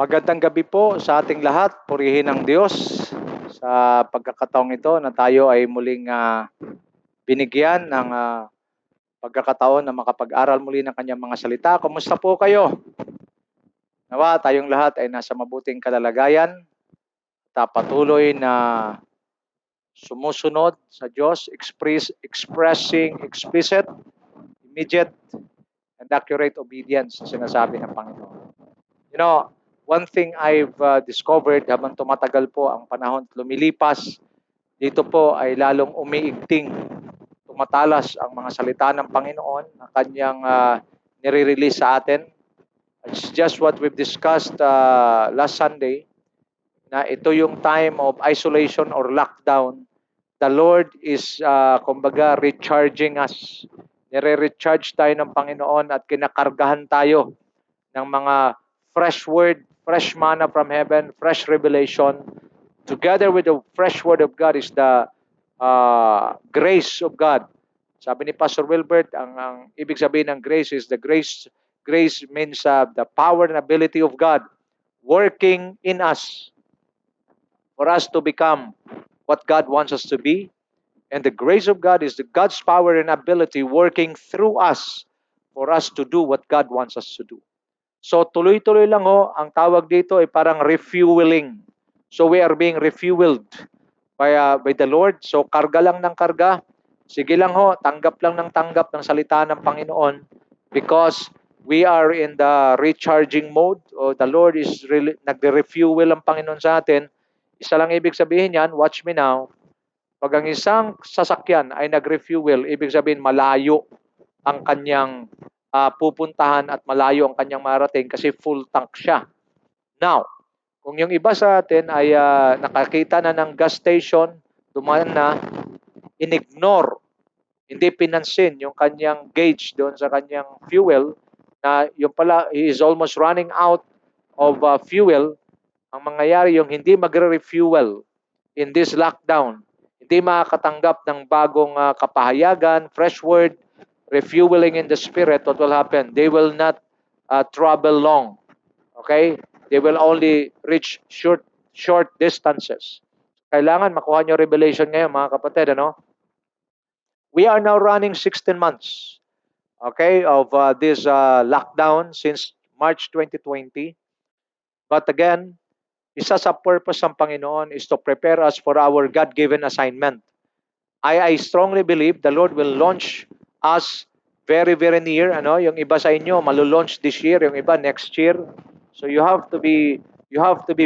Magandang gabi po sa ating lahat. Purihin ang Diyos sa pagkakataong ito na tayo ay muling binigyan ng pagkakataon na makapag-aral muli ng kanyang mga salita. Kumusta po kayo? Nawa tayong lahat ay nasa mabuting kalalagayan at patuloy na sumusunod sa Diyos, expressing explicit, immediate, and accurate obedience sa sinasabi ng Panginoon. You know, one thing I've discovered habang tumatagal po ang panahon at lumilipas, dito po ay lalong umiigting, tumatalas ang mga salita ng Panginoon na kanyang nire-release sa atin. It's just what we've discussed last Sunday, na ito yung time of isolation or lockdown. The Lord is, kumbaga, recharging us. Nire-recharge tayo ng Panginoon at kinakargahan tayo ng mga fresh word, fresh manna from heaven, fresh revelation. Together with the fresh word of God is the grace of God. Sabi ni Pastor Wilbert, ang ibig sabihin ng grace is the grace. Grace means the power and ability of God working in us for us to become what God wants us to be. And the grace of God is the God's power and ability working through us for us to do what God wants us to do. So tuloy-tuloy lang ho, ang tawag dito ay parang refueling. So we are being refueled by the Lord. So karga lang ng karga. Sige lang ho, tanggap lang ng tanggap ng salita ng Panginoon because we are in the recharging mode. O the Lord is really nagre-refuel ang Panginoon sa atin. Isa lang ibig sabihin yan, watch me now. Pag ang isang sasakyan ay nag-refuel, ibig sabihin malayo ang kanyang pupuntahan at malayo ang kanyang marating kasi full tank siya. Now, kung yung iba sa atin ay nakakita na ng gas station, dumaan na, inignore, hindi pinansin yung kanyang gauge doon sa kanyang fuel, na yung pala, he is almost running out of fuel, ang mangyayari yung hindi magre-refuel in this lockdown, hindi makakatanggap ng bagong kapahayagan, fresh word, refueling in the Spirit, what will happen? They will not travel long. Okay? They will only reach short distances. Kailangan makuha nyo revelation ngayon, mga kapatid. Ano? We are now running 16 months, okay, of this lockdown since March 2020. But again, isa sa purpose ng Panginoon is to prepare us for our God-given assignment. I strongly believe the Lord will launch us very, very near. Ano? Yung iba sa inyo, malulaunch this year, yung iba next year. So you have to be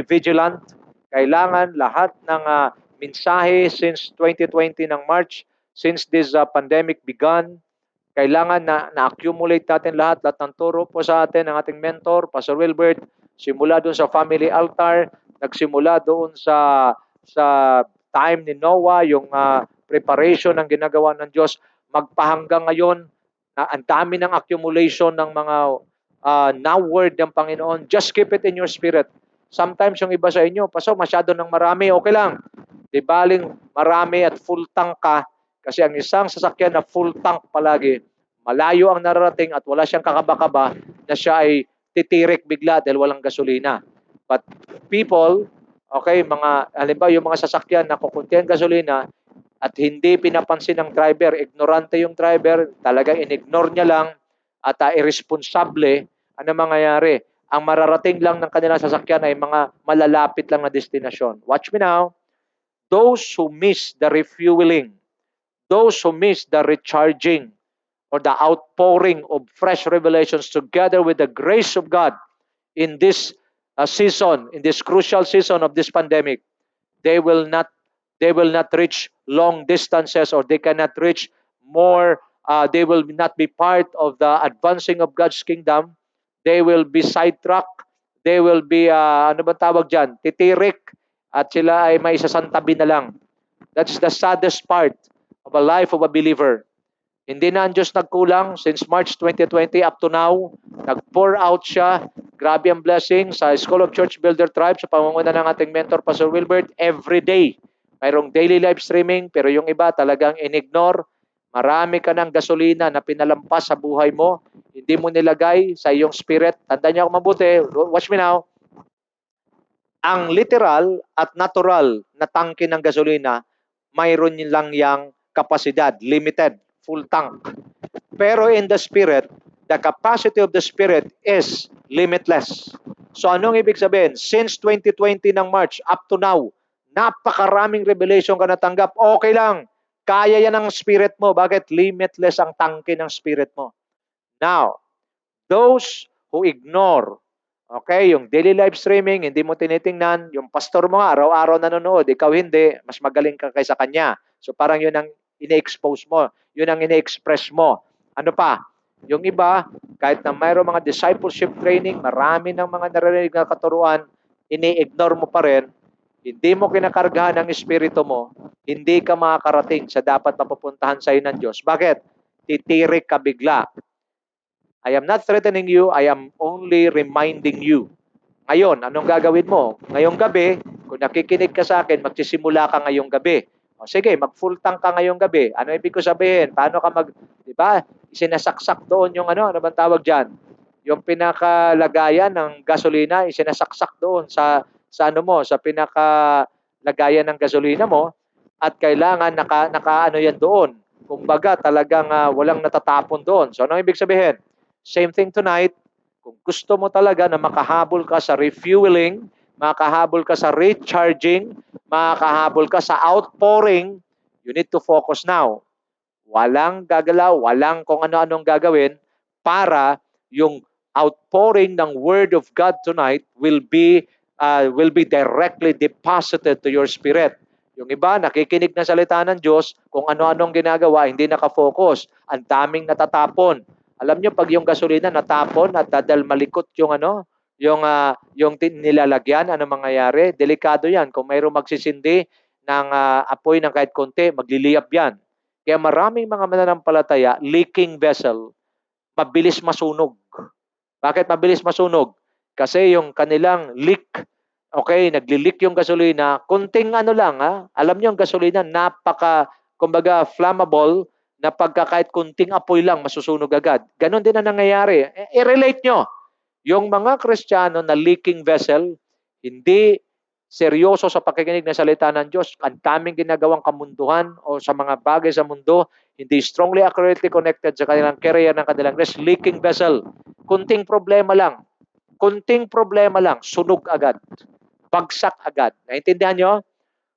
vigilant. Kailangan lahat ng mensahe since 2020 ng March, since this pandemic began, kailangan na-accumulate natin lahat ng turo po sa atin ng ating mentor, Pastor Wilbert, simula doon sa family altar, nagsimula doon sa time ni Noah, yung preparation ng ginagawa ng Diyos, magpahanggang ngayon, ang dami ng accumulation ng mga now word ng Panginoon. Just keep it in your spirit. Sometimes yung iba sa inyo, Pastor, masyado ng marami, okay lang. Di baling marami at full tank ka, kasi ang isang sasakyan na full tank palagi, malayo ang nararating at wala siyang kakaba-kaba na siya ay titirik bigla dahil walang gasolina. But people, okay, halimbawa yung mga sasakyan na kukunti ang gasolina at hindi pinapansin ng driver, ignorante yung driver, talagang in-ignore niya lang at irresponsable, ano mangyayari? Ang mararating lang ng kanilang sasakyan ay mga malalapit lang na destinasyon. Watch me now. Those who miss the refueling, those who miss the recharging or the outpouring of fresh revelations together with the grace of God in this season, in this crucial season of this pandemic, they will not reach long distances, or they cannot reach more, they will not be part of the advancing of God's kingdom. They will be sidetracked. They will be, ano ba tawag dyan? Titirik. At sila ay may isasantabi na lang. That's the saddest part of a life of a believer. Hindi na ang Diyos nagkulang since March 2020 up to now. Nag-pour out siya. Grabe ang blessing sa School of Church Builder Tribe sa pamumuno ng ating mentor, Pastor Wilbert. Every day, mayroong daily live streaming, pero yung iba talagang in-ignore. Marami ka ng gasolina na pinalampas sa buhay mo. Hindi mo nilagay sa iyong spirit. Tandaan niyo ako mabuti. Watch me now. Ang literal at natural na tangke ng gasolina, mayroon lang yang kapasidad, limited, full tank. Pero in the Spirit, the capacity of the Spirit is limitless. So anong ibig sabihin? Since 2020 ng March up to now, napakaraming revelation ka natanggap. Okay lang. Kaya yan ng Spirit mo. Bakit? Limitless ang tangke ng Spirit mo. Now, those who ignore, okay, yung daily live streaming, hindi mo tinitingnan, yung pastor mo nga, araw-araw nanonood, ikaw hindi, mas magaling ka kaysa kanya. So parang yun ang ine-expose mo, yun ang ine-express mo. Ano pa? Yung iba, kahit na mayroong mga discipleship training, marami ng mga naririnig na katuruan, ini-ignore mo pa rin, hindi mo kinakargahan ng espiritu mo, hindi ka makakarating sa dapat mapupuntahan sa'yo ng Diyos. Bakit? Titirik ka bigla. I am not threatening you, I am only reminding you. Ngayon, anong gagawin mo? Ngayong gabi, kung nakikinig ka sa akin, magsisimula ka ngayong gabi. O sige, mag-full tank ka ngayong gabi. Ano ibig ko sabihin? Paano ka di ba? Isinasaksak doon yung ano bang tawag diyan? Yung pinakalagayan ng gasolina, isinasaksak doon sa ano mo, sa pinakalagayan ng gasolina mo at kailangan naka ano yan doon. Kumbaga, talagang walang natatapon doon. So, ano ibig sabihin? Same thing tonight. Kung gusto mo talaga na makahabol ka sa refueling, makahabol ka sa recharging, makahabol ka sa outpouring, you need to focus now. Walang gagalaw, walang kung ano-anong gagawin para yung outpouring ng Word of God tonight will be directly deposited to your spirit. Yung iba, nakikinig na salita ng Diyos, kung ano-anong ginagawa, hindi nakafocus. Ang daming natatapon. Alam nyo, pag yung gasolina natapon at dahil malikot yung yung nilalagyan, ano mangyayari? Delikado yan. Kung mayroong magsisindi ng apoy ng kahit konti, magliliyab yan. Kaya maraming mga mananampalataya, leaking vessel, mabilis masunog. Bakit mabilis masunog? Kasi yung kanilang leak, okay, nagli-leak yung gasolina, kunting ano lang, alam niyo yung gasolina, kumbaga, flammable, na pagka kahit kunting apoy lang, masusunog agad. Ganon din ang nangyayari. I-relate nyo, yung mga Kristiyano na leaking vessel, hindi seryoso sa pakikinig ng salita ng Diyos, ang daming ginagawang kamunduhan o sa mga bagay sa mundo, hindi strongly accurately connected sa kanilang career ng kanilang rest, leaking vessel. Kunting problema lang, sunog agad. Bagsak agad. Naintindihan nyo?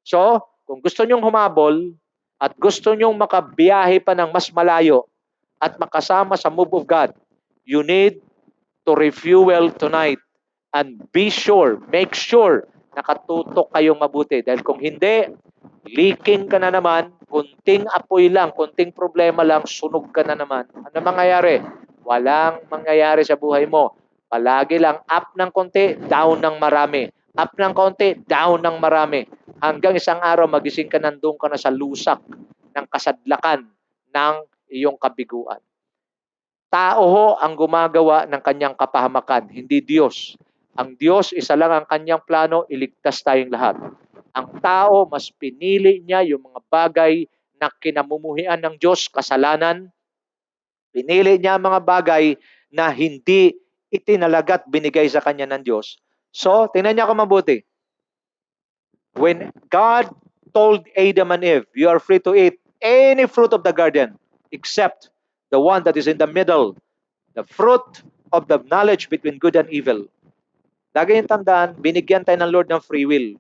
So, kung gusto nyong humabol at gusto nyong makabiyahe pa ng mas malayo at makasama sa move of God, you need to refuel tonight and make sure nakatutok kayong mabuti. Dahil kung hindi, leaking ka na naman, kunting apoy lang, kunting problema lang, sunog ka na naman. Ano mangyayari? Walang mangyayari sa buhay mo. Palagi lang up ng konti, down ng marami. Up ng konti, down ng marami. Hanggang isang araw, magising ka, nandun ka na sa lusak ng kasadlakan ng iyong kabiguan. Tao ho ang gumagawa ng kanyang kapahamakan, hindi Diyos. Ang Diyos, isa lang ang kanyang plano, iligtas tayong lahat. Ang tao, mas pinili niya yung mga bagay na kinamumuhian ng Diyos, kasalanan. Pinili niya ang mga bagay na hindi itinalagat binigay sa kanya ng Diyos. So, tingnan niya ako mabuti. When God told Adam and Eve, you are free to eat any fruit of the garden except the one that is in the middle, the fruit of the knowledge between good and evil. Lagi yung tandaan, binigyan tayo ng Lord ng free will.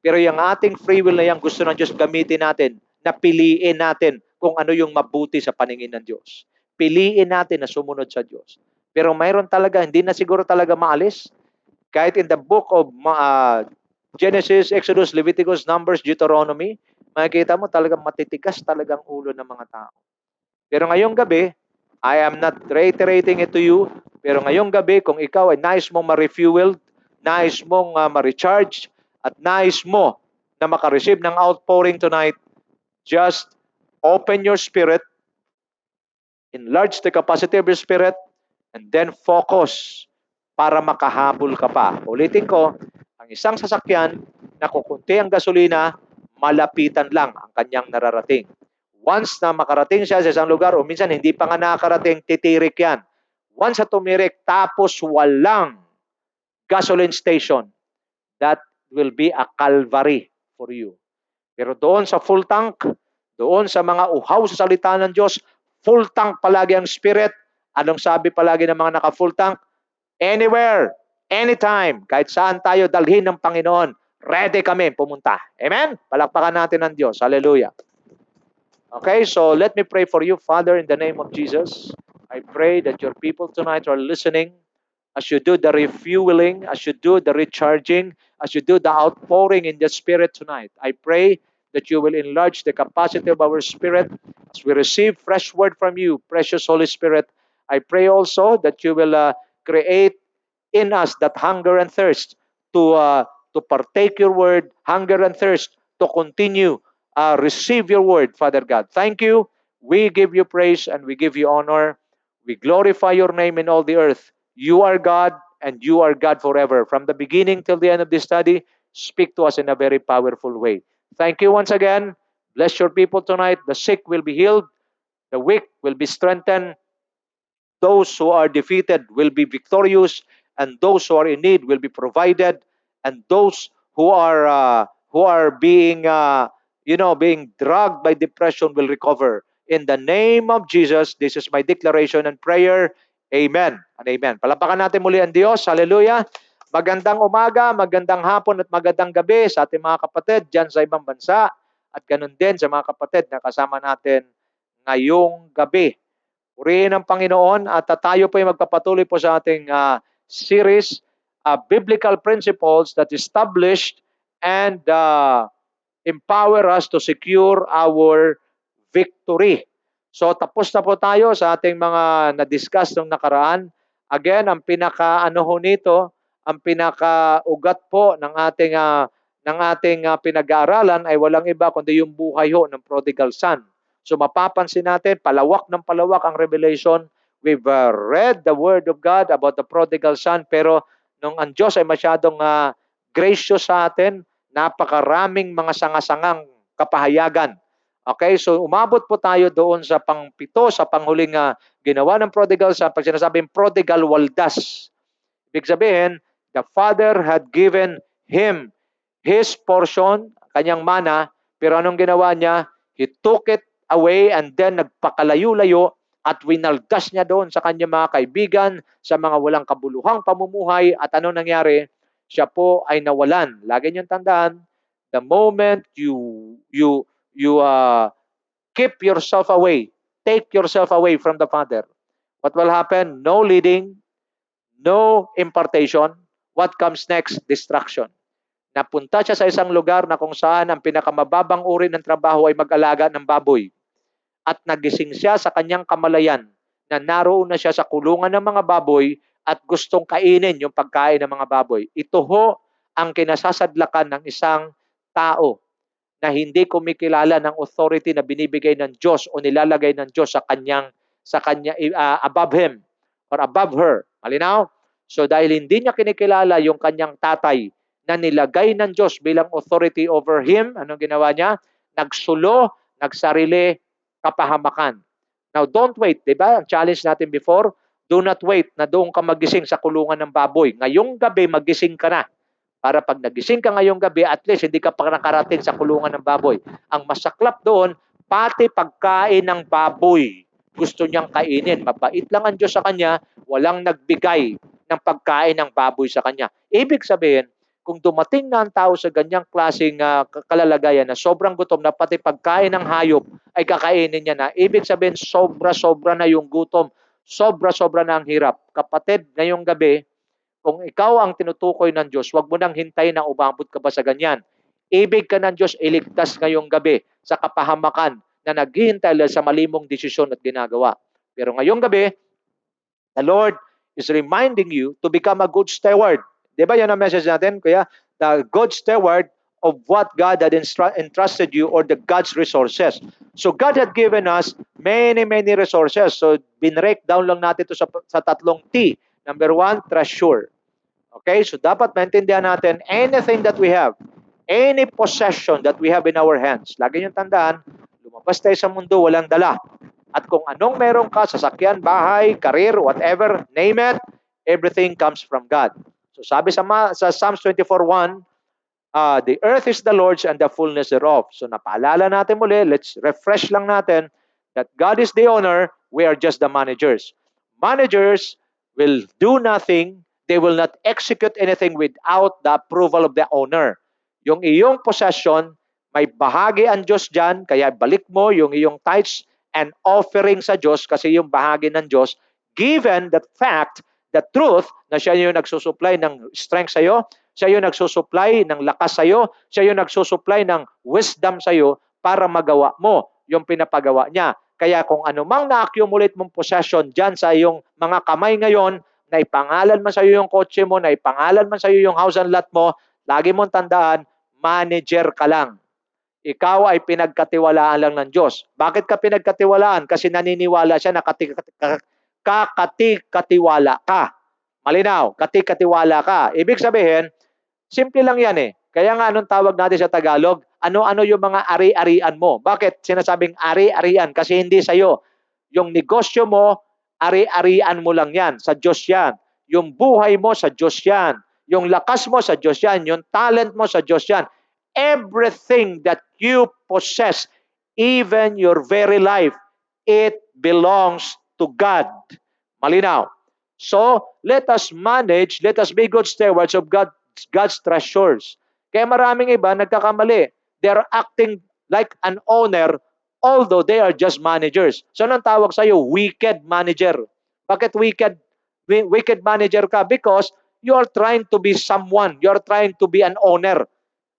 Pero yung ating free will na yan, gusto ng Diyos gamitin natin, na piliin natin kung ano yung mabuti sa paningin ng Diyos. Piliin natin na sumunod sa Diyos. Pero mayroon talaga, hindi na siguro talaga maalis. Kahit in the book of Genesis, Exodus, Leviticus, Numbers, Deuteronomy, makikita mo talagang matitigas talagang ulo ng mga tao. Pero ngayong gabi, I am not reiterating it to you, pero ngayong gabi, kung ikaw ay nais mong ma-refuel, nais mong ma-recharge, at nais mo na makareceive ng outpouring tonight, just open your spirit, enlarge the capacity of your spirit, and then focus para makahabol ka pa. Ulitin ko, ang isang sasakyan na kukunti ang gasolina, malapitan lang ang kanyang nararating. Once na makarating siya sa isang lugar, o minsan hindi pa nga nakarating, titirik yan. Once na tumirik, tapos walang gasoline station, that will be a Calvary for you. Pero doon sa full tank, doon sa mga uhaw sa salita ng Diyos, full tank palagi ang Spirit. Anong sabi palagi ng mga naka-full tank? Anywhere, anytime, kahit saan tayo dalhin ng Panginoon, ready kami pumunta. Amen? Palakpakan natin ang Diyos. Hallelujah. Okay, so let me pray for you, Father, in the name of Jesus. I pray that your people tonight are listening as you do the refueling, as you do the recharging, as you do the outpouring in the Spirit tonight. I pray that you will enlarge the capacity of our spirit as we receive fresh word from you, precious Holy Spirit. I pray also that you will create in us that hunger and thirst to partake your word, hunger and thirst to continue receive your word, Father God. Thank you. We give you praise and we give you honor. We glorify your name in all the earth. You are God and you are God forever. From the beginning till the end of this study, speak to us in a very powerful way. Thank you once again. Bless your people tonight. The sick will be healed. The weak will be strengthened. Those who are defeated will be victorious, and those who are in need will be provided, and those who are being being drugged by depression will recover. In the name of Jesus, this is my declaration and prayer. Amen and amen. Palapakan natin muli ang Diyos. Hallelujah. Magandang umaga, magandang hapon at magandang gabi sa ating mga kapatid dyan sa ibang bansa at ganun din sa mga kapatid na kasama natin ngayong gabi. Purihin ang Panginoon at tayo po ay magpapatuloy po sa ating series, Biblical Principles that Established and Empower Us to Secure Our Victory. So tapos na po tayo sa ating mga na-discuss nung nakaraan. Again, ang pinaka-ano ho nito, ang pinaka-ugat po ng ating pinag-aaralan ay walang iba kundi yung buhay ho ng prodigal son. So mapapansin natin, palawak ng palawak ang revelation. We've read the Word of God about the prodigal son, pero nung ang Diyos ay masyadong gracious sa atin, napakaraming mga sangasangang kapahayagan. Okay, so umabot po tayo doon sa pangpito, sa panghuling ginawa ng prodigal son, pag sinasabing prodigal waldas. Ibig sabihin, the father had given him his portion, kanyang mana, pero anong ginawa niya? He took it away and then nagpakalayo-layo at winaldas niya doon sa kanyang mga kaibigan, sa mga walang kabuluhang pamumuhay, at ano nangyari? Siya po ay nawalan. Lagi niyong tandaan, the moment you keep yourself away, take yourself away from the Father, what will happen? No leading, no impartation. What comes next? Distraction. Napunta siya sa isang lugar na kung saan ang pinakamababang uri ng trabaho ay mag-alaga ng baboy. At nagising siya sa kanyang kamalayan na naroon na siya sa kulungan ng mga baboy at gustong kainin yung pagkain ng mga baboy. Ito ho ang kinasasadlakan ng isang tao na hindi kumikilala ng authority na binibigay ng Diyos o nilalagay ng Diyos sa kanya above him or above her. Malinaw? So dahil hindi niya kinikilala yung kanyang tatay na nilagay ng Diyos bilang authority over him, anong ginawa niya? Nagsulo, nagsarili, kapahamakan. Now, don't wait. Diba? Ang challenge natin before, do not wait na doon ka magising sa kulungan ng baboy. Ngayong gabi, magising ka na. Para pag nagising ka ngayong gabi, at least hindi ka pa nakarating sa kulungan ng baboy. Ang masaklap doon, pati pagkain ng baboy, gusto niyang kainin. Mabait lang ang Diyos sa kanya, walang nagbigay ng pagkain ng baboy sa kanya. Ibig sabihin, kung dumating na ang tao sa ganyang klaseng kalalagayan na sobrang gutom na pati pagkain ng hayop ay kakainin niya na, ibig sabihin sobra-sobra na yung gutom, sobra-sobra na ang hirap. Kapatid, ngayong gabi, kung ikaw ang tinutukoy ng Diyos, huwag mo nang hintayin na umabot ka ba sa ganyan. Ibig ka ng Diyos, iligtas ngayong gabi sa kapahamakan na naghihintay sa malimong desisyon at ginagawa. Pero ngayong gabi, the Lord is reminding you to become a good steward. Di ba yan ang message natin? Kaya, the good steward of what God had entrusted you or the God's resources. So God had given us many resources. So binrek down lang natin ito sa tatlong T. Number 1, treasure. Okay? So dapat maintindihan natin anything that we have, any possession that we have in our hands. Lagi niyong tandaan, lumabas tayo sa mundo, walang dala. At kung anong meron ka, sasakyan, bahay, career, whatever, name it, everything comes from God. So sabi sa Psalms 24:1, The earth is the Lord's and the fullness thereof. So napaalala natin muli, let's refresh lang natin that God is the owner, we are just the managers. Managers will do nothing, they will not execute anything without the approval of the owner. Yung iyong possession, may bahagi ang Diyos dyan, kaya balik mo yung iyong tithes and offering sa Diyos kasi yung bahagi ng Diyos, given the fact, the truth, na siya yung nagsusupply ng strength sa'yo, siya yung nagsusupply ng lakas sa'yo, siya yung nagsusupply ng wisdom sa'yo para magawa mo yung pinapagawa niya. Kaya kung anumang na-accumulate mong possession dyan sa iyong mga kamay ngayon, na ipangalan man sa iyo yung kotse mo, na ipangalan man sa iyo yung house and lot mo, lagi mong tandaan, manager ka lang. Ikaw ay pinagkatiwalaan lang ng Diyos. Bakit ka pinagkatiwalaan? Kasi naniniwala siya na kati-katiwala ka. Malinaw, kati-katiwala ka. Ibig sabihin, simple lang yan eh. Kaya nga anong tawag natin sa Tagalog? Ano-ano yung mga ari-arian mo? Bakit sinasabing ari-arian? Kasi hindi sa'yo. Yung negosyo mo, ari-arian mo lang yan. Sa Diyos yan. Yung buhay mo, sa Diyos yan. Yung lakas mo, sa Diyos yan. Yung talent mo, sa Diyos yan. Everything that you possess, even your very life, it belongs to God. Malinaw. So, let us manage, let us be good stewards of God's treasures. Kaya maraming iba nagkakamali. They are acting like an owner although they are just managers. So, anong tawag sa'yo? Wicked manager. Bakit wicked? Wicked manager ka? Because you are trying to be someone. You are trying to be an owner.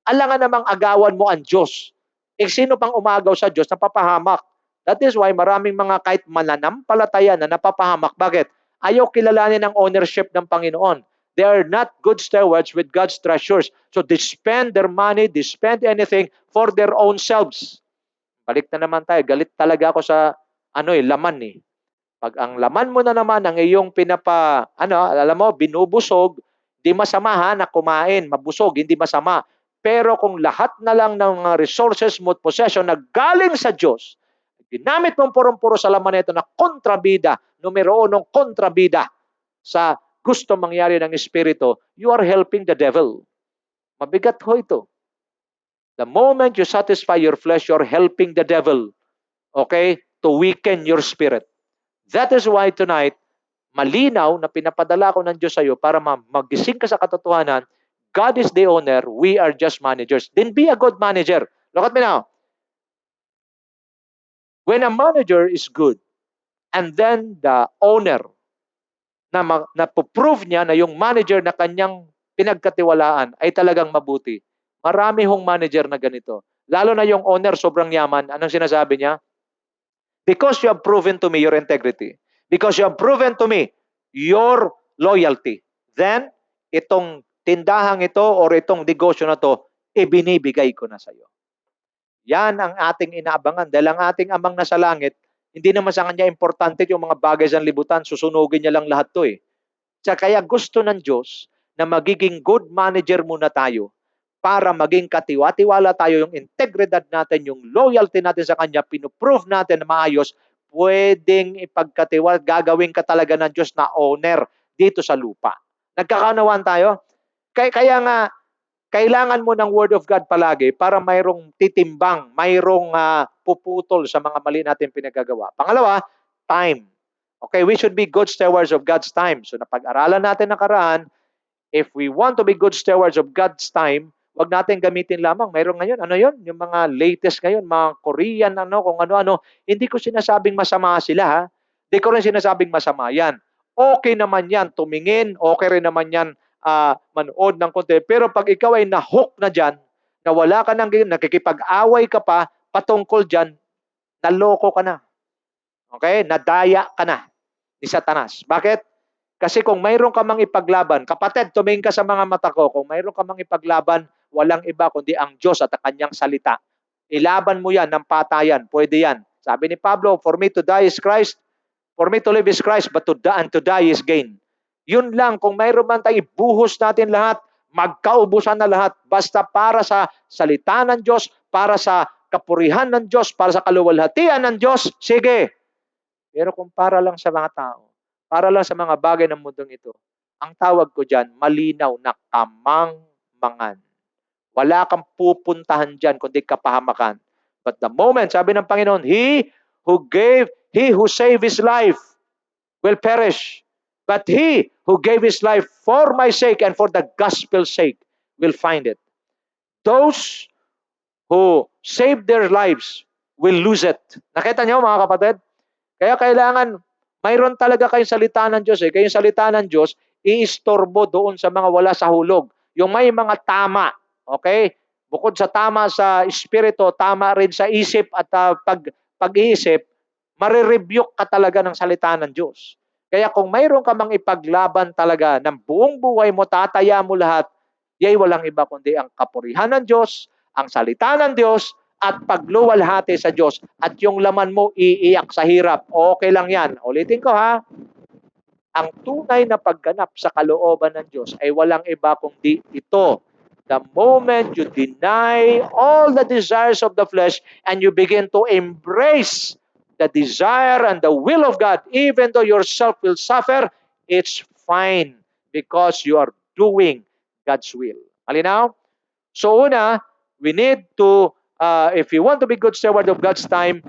Alangan namang agawan mo ang Diyos. Sino pang umagaw sa Diyos na papahamak? That is why maraming mga kahit mananampalataya na napapahamak. Bakit? Ayaw kilalanin ang ownership ng Panginoon. They are not good stewards with God's treasures. So they spend their money, they spend anything for their own selves. Balik na naman tayo. Galit talaga ako sa laman eh. Pag ang laman mo na naman ang iyong alam mo, binubusog, di masama ha na kumain, mabusog, hindi masama. Pero kung lahat na lang ng mga resources mo at possession na galing sa Diyos, ginamit mong purong-puro sa laman na ito na kontrabida, numero 1 kontrabida sa gusto mangyari ng Espiritu, you are helping the devil. Mabigat ho ito. The moment you satisfy your flesh, you're helping the devil, okay, to weaken your spirit. That is why tonight, malinaw na pinapadala ko ng Diyos sa iyo para magising ka sa katotohanan, God is the owner, we are just managers. Then be a good manager. Look at me now. When a manager is good, and then the owner, na prove niya na yung manager na kanyang pinagkatiwalaan ay talagang mabuti. Marami hong manager na ganito. Lalo na yung owner, sobrang yaman. Anong sinasabi niya? Because you have proven to me your integrity. Because you have proven to me your loyalty. Then, itong tindahang ito or itong negosyo na to, ibinibigay ko na sa iyo. Yan ang ating inaabangan. Dahil ang ating amang nasa langit, hindi naman sa kanya importante yung mga bagay sa libutan. Susunugin niya lang lahat to eh. Kaya gusto ng Diyos na magiging good manager muna tayo para maging katiwa-tiwala tayo, yung integridad natin, yung loyalty natin sa Kanya, pinuprove natin na maayos, pwedeng ipagkatiwala, gagawin ka talaga ng Diyos na owner dito sa lupa. Nagkakaunawaan tayo? Kaya nga, kailangan mo ng Word of God palagi para mayroong titimbang, mayroong puputol sa mga mali natin pinagagawa. Pangalawa, time. Okay, we should be good stewards of God's time. So napag-aralan natin nakaraan, if we want to be good stewards of God's time, wag natin gamitin lamang. Mayroon ngayon, yung mga latest ngayon, mga Korean, kung ano-ano. Hindi ko sinasabing masama sila, ha? Hindi ko rin sinasabing masama yan. Okay naman yan, tumingin, okay rin naman yan, manood ng konti. Pero pag ikaw ay na-hook na dyan, na wala ka nang nakikipag-away ka pa, patungkol dyan, naloko ka na. Okay? Nadaya ka na ni Satanas. Bakit? Kasi kung mayroon ka mang ipaglaban, kapatid, tumingin ka sa mga mata ko, kung mayroon ka mang ipaglaban, walang iba kundi ang Diyos at ang kanyang salita. Ilaban mo yan ng patayan. Pwede yan. Sabi ni Pablo, for me to die is Christ, for me to live is Christ, but to die is gain. Yun lang, kung mayroon man tayo, ibuhos natin lahat, magkaubusan na lahat, basta para sa salita ng Diyos, para sa kapurihan ng Diyos, para sa kaluwalhatian ng Diyos, sige. Pero kung para lang sa mga tao, para lang sa mga bagay ng mundong ito, ang tawag ko dyan, malinaw na kamangmangan. Wala kang pupuntahan dyan kundi kapahamakan. But the moment, sabi ng Panginoon, he who saved his life will perish. But he who gave his life for my sake and for the gospel's sake will find it. Those who save their lives will lose it. Nakita niyo mga kapatid? Kaya kailangan, mayroon talaga kayong salita ng Diyos. Kaya yung salita ng Diyos, iistorbo doon sa mga wala sa hulog. Yung may mga tama. Okay? Bukod sa tama sa espiritu, tama rin sa isip at pag-iisip, marirebuke ka talaga ng salita ng Diyos. Kaya kung mayroon ka mang ipaglaban talaga ng buong buhay mo, tataya mo lahat, yay walang iba kundi ang kapurihan ng Diyos, ang salita ng Diyos, at pagluwalhati sa Diyos. At yung laman mo, iiyak sa hirap. Okay lang yan. Ulitin ko ha. Ang tunay na pagganap sa kalooban ng Diyos ay walang iba kundi ito. The moment you deny all the desires of the flesh and you begin to embrace the desire and the will of God, even though yourself will suffer, it's fine because you are doing God's will. Malinaw? So una, we need to, if you want to be good steward of God's time,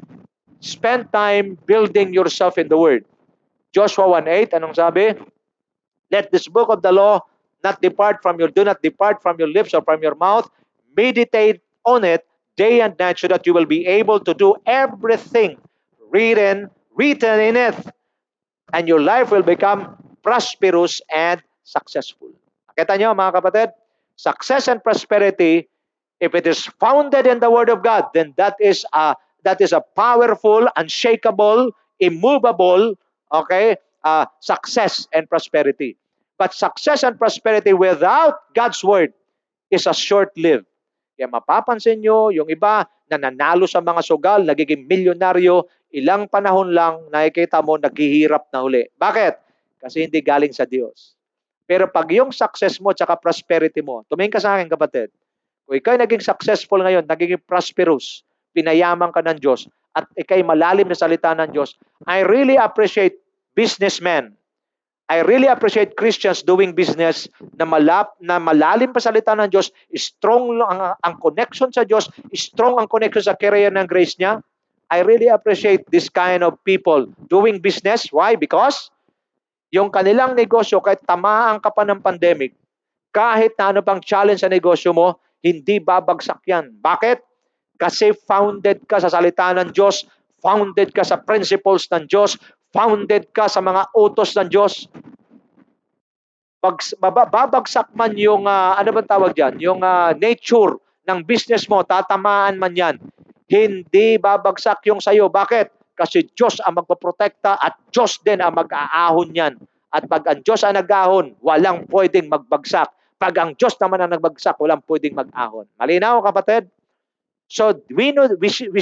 spend time building yourself in the Word. Joshua 1:8, anong sabi? Let this book of the law do not depart from your lips or from your mouth. Meditate on it day and night so that you will be able to do everything written in it. And your life will become prosperous and successful. Nakita nyo mga kapatid? Success and prosperity, if it is founded in the Word of God, then that is a powerful, unshakable, immovable, okay, success and prosperity. But success and prosperity without God's Word is a short-lived. Kaya mapapansin nyo, yung iba na nanalo sa mga sugal, nagiging milyonaryo, ilang panahon lang, nakikita mo, naghihirap na uli. Bakit? Kasi hindi galing sa Diyos. Pero pag yung success mo at prosperity mo, tumingin ka sa akin kapatid, kung ikaw naging successful ngayon, naging prosperous, pinayaman ka ng Diyos, at ikay malalim na salita ng Diyos, I really appreciate businessmen. I really appreciate Christians doing business na malalim pa salita ng Diyos, strong ang connection sa Diyos, strong ang connection sa career ng grace niya. I really appreciate this kind of people doing business. Why? Because yung kanilang negosyo, kahit tamaan ka pa ng pandemic, kahit na ano pang challenge sa negosyo mo, hindi babagsak yan. Bakit? Kasi founded ka sa salita ng Diyos, founded ka sa principles ng Diyos, founded ka sa mga utos ng Diyos. Babagsak man yung, ano bang tawag dyan? Yung nature ng business mo, tatamaan man yan. Hindi babagsak yung sayo. Bakit? Kasi Diyos ang magpaprotekta at Diyos din ang mag-aahon yan. At pag ang Diyos ang nag-ahon, walang pwedeng magbagsak. Pag ang Diyos naman ang nagbagsak, walang pwedeng mag-ahon. Malinaw, kapatid? So we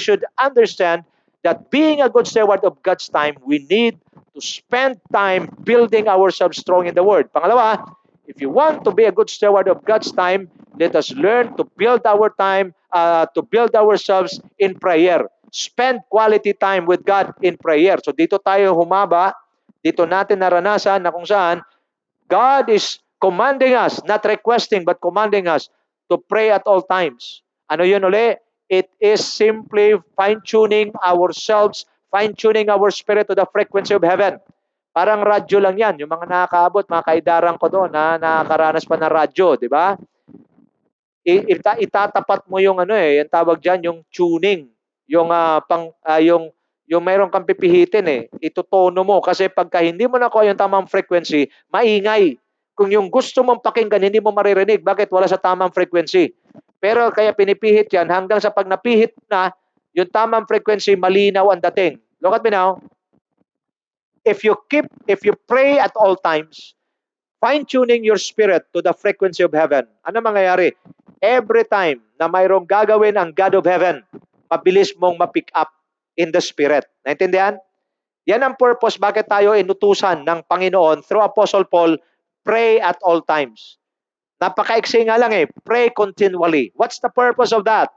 should understand that being a good steward of God's time, we need to spend time building ourselves strong in the Word. Pangalawa, if you want to be a good steward of God's time, let us learn to build our time, to build ourselves in prayer. Spend quality time with God in prayer. So dito tayo humaba, dito natin naranasan na kung saan God is commanding us, not requesting, but commanding us to pray at all times. Ano yun uli? It is simply fine-tuning ourselves, fine-tuning our spirit to the frequency of heaven. Parang radyo lang yan. Yung mga nakakaabot, mga kaidaran ko doon na nakakaranas pa ng radyo, di ba? Itatapat mo yung yung tawag diyan, yung tuning, yung yung mayroon kang pipihitin itutono mo kasi pagka hindi mo nakuha yung tamang frequency, maingay. Kung yung gusto mong pakinggan, hindi mo maririnig. Bakit? Wala sa tamang frequency. Pero kaya pinipihit yan hanggang sa pag napihit na, yung tamang frequency, malinaw ang dating. Look at me now. If you pray at all times, fine-tuning your spirit to the frequency of heaven, ano mangyayari? Every time na mayroong gagawin ang God of heaven, mabilis mong ma-pick up in the spirit. Naintindihan? Yan ang purpose bakit tayo inutusan ng Panginoon through Apostle Paul, pray at all times. Napaka-iksi nga lang pray continually. What's the purpose of that?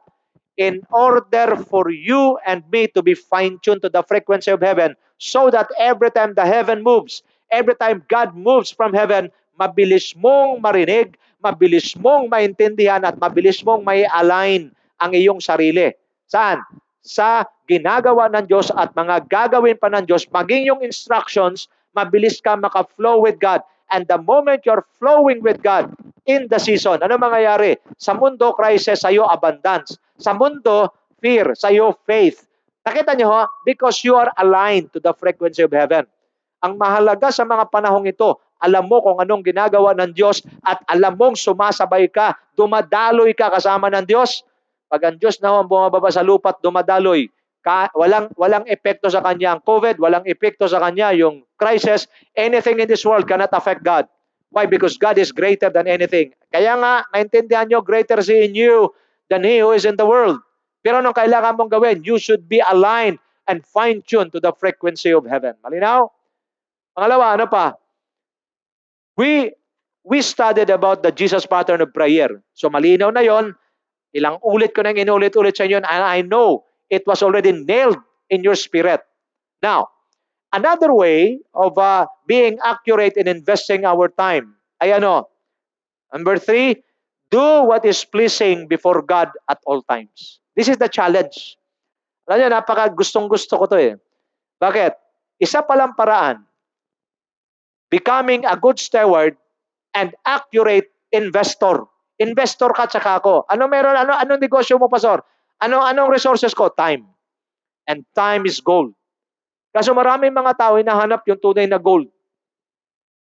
In order for you and me to be fine-tuned to the frequency of heaven so that every time the heaven moves, every time God moves from heaven, mabilis mong marinig, mabilis mong maintindihan at mabilis mong may align ang iyong sarili. Saan? Sa ginagawa ng Diyos at mga gagawin pa ng Diyos, maging yung instructions, mabilis ka maka-flow with God. And the moment you're flowing with God in the season, ano mangyayari? Sa mundo, crisis, sa'yo abundance. Sa mundo, fear, sa'yo faith. Nakita niyo ho? Because you are aligned to the frequency of heaven. Ang mahalaga sa mga panahong ito, alam mo kung anong ginagawa ng Diyos at alam mong sumasabay ka, dumadaloy ka kasama ng Diyos. Pag ang Diyos na ang bumababa sa lupa at dumadaloy, walang epekto sa kanya ang COVID, walang epekto sa kanya yung crisis. Anything in this world cannot affect God. Why? Because God is greater than anything. Kaya nga, naintindihan nyo, greater is He in you than He who is in the world. Pero anong kailangan mong gawin? You should be aligned and fine-tuned to the frequency of heaven. Malinaw? Pangalawa, ano pa? We studied about the Jesus pattern of prayer. So malinaw na yon. Ilang ulit ko nang inulit-ulit sa inyo, and I know it was already nailed in your spirit. Now, another way of being accurate in investing our time ay ano? Number 3, do what is pleasing before God at all times. This is the challenge. Alam niyo, napaka gustong-gusto ko to eh. Bakit? Isa palang paraan, becoming a good steward and accurate investor. Investor ka tsaka ako. Ano meron? Anong negosyo mo, Pastor? Anong resources ko? Time. And time is gold. Kaso maraming mga tao hinahanap yung tunay na gold.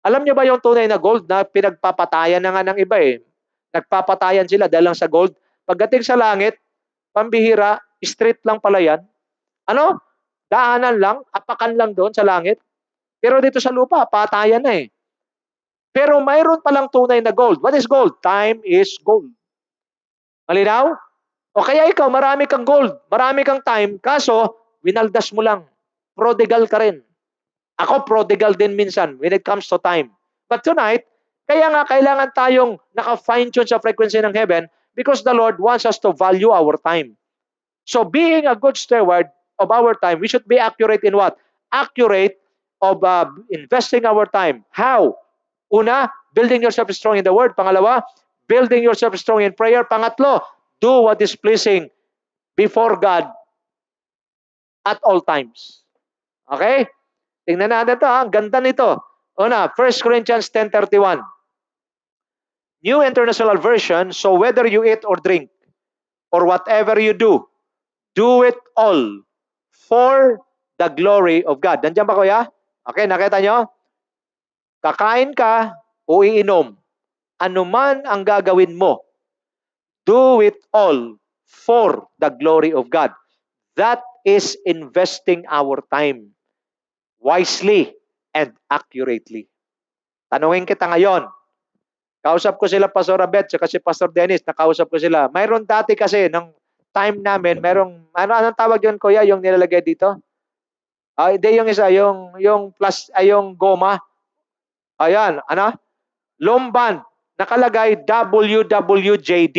Alam niyo ba yung tunay na gold na pinagpapatayan na nga ng iba eh? Nagpapatayan sila dahil lang sa gold. Pagdating sa langit, pambihira, straight lang pala yan. Ano? Daanan lang, apakan lang doon sa langit. Pero dito sa lupa, patayan na eh. Pero mayroon palang tunay na gold. What is gold? Time is gold. Malinaw? O kaya ikaw, marami kang gold, marami kang time, kaso winaldas mo lang. Prodigal ka rin. Ako prodigal din minsan when it comes to time. But tonight, kaya nga kailangan tayong naka-fine-tune sa frequency ng heaven because the Lord wants us to value our time. So being a good steward of our time, we should be accurate in what? Accurate of investing our time. How? Una, building yourself strong in the Word. Pangalawa, building yourself strong in prayer. Pangatlo, do what is pleasing before God at all times. Okay? Tingnan natin ito. Ang ganda nito. Una, 1 Corinthians 10:31. New International Version, so whether you eat or drink, or whatever you do it all for the glory of God. Nandiyan ba kuya? Okay, nakita nyo? Kakain ka o iinom, anuman ang gagawin mo, do it all for the glory of God. That is investing our time wisely and accurately. Tanungin kita ngayon. Kausap ko sila Pastor Abet at si Pastor Dennis, nakausap ko sila. Mayroon dati kasi ng time namin, anong tawag yun kuya, yung nilalagay dito? Hindi yung isa, yung plus, yung goma. Ayan, Lomban, nakalagay WWJD.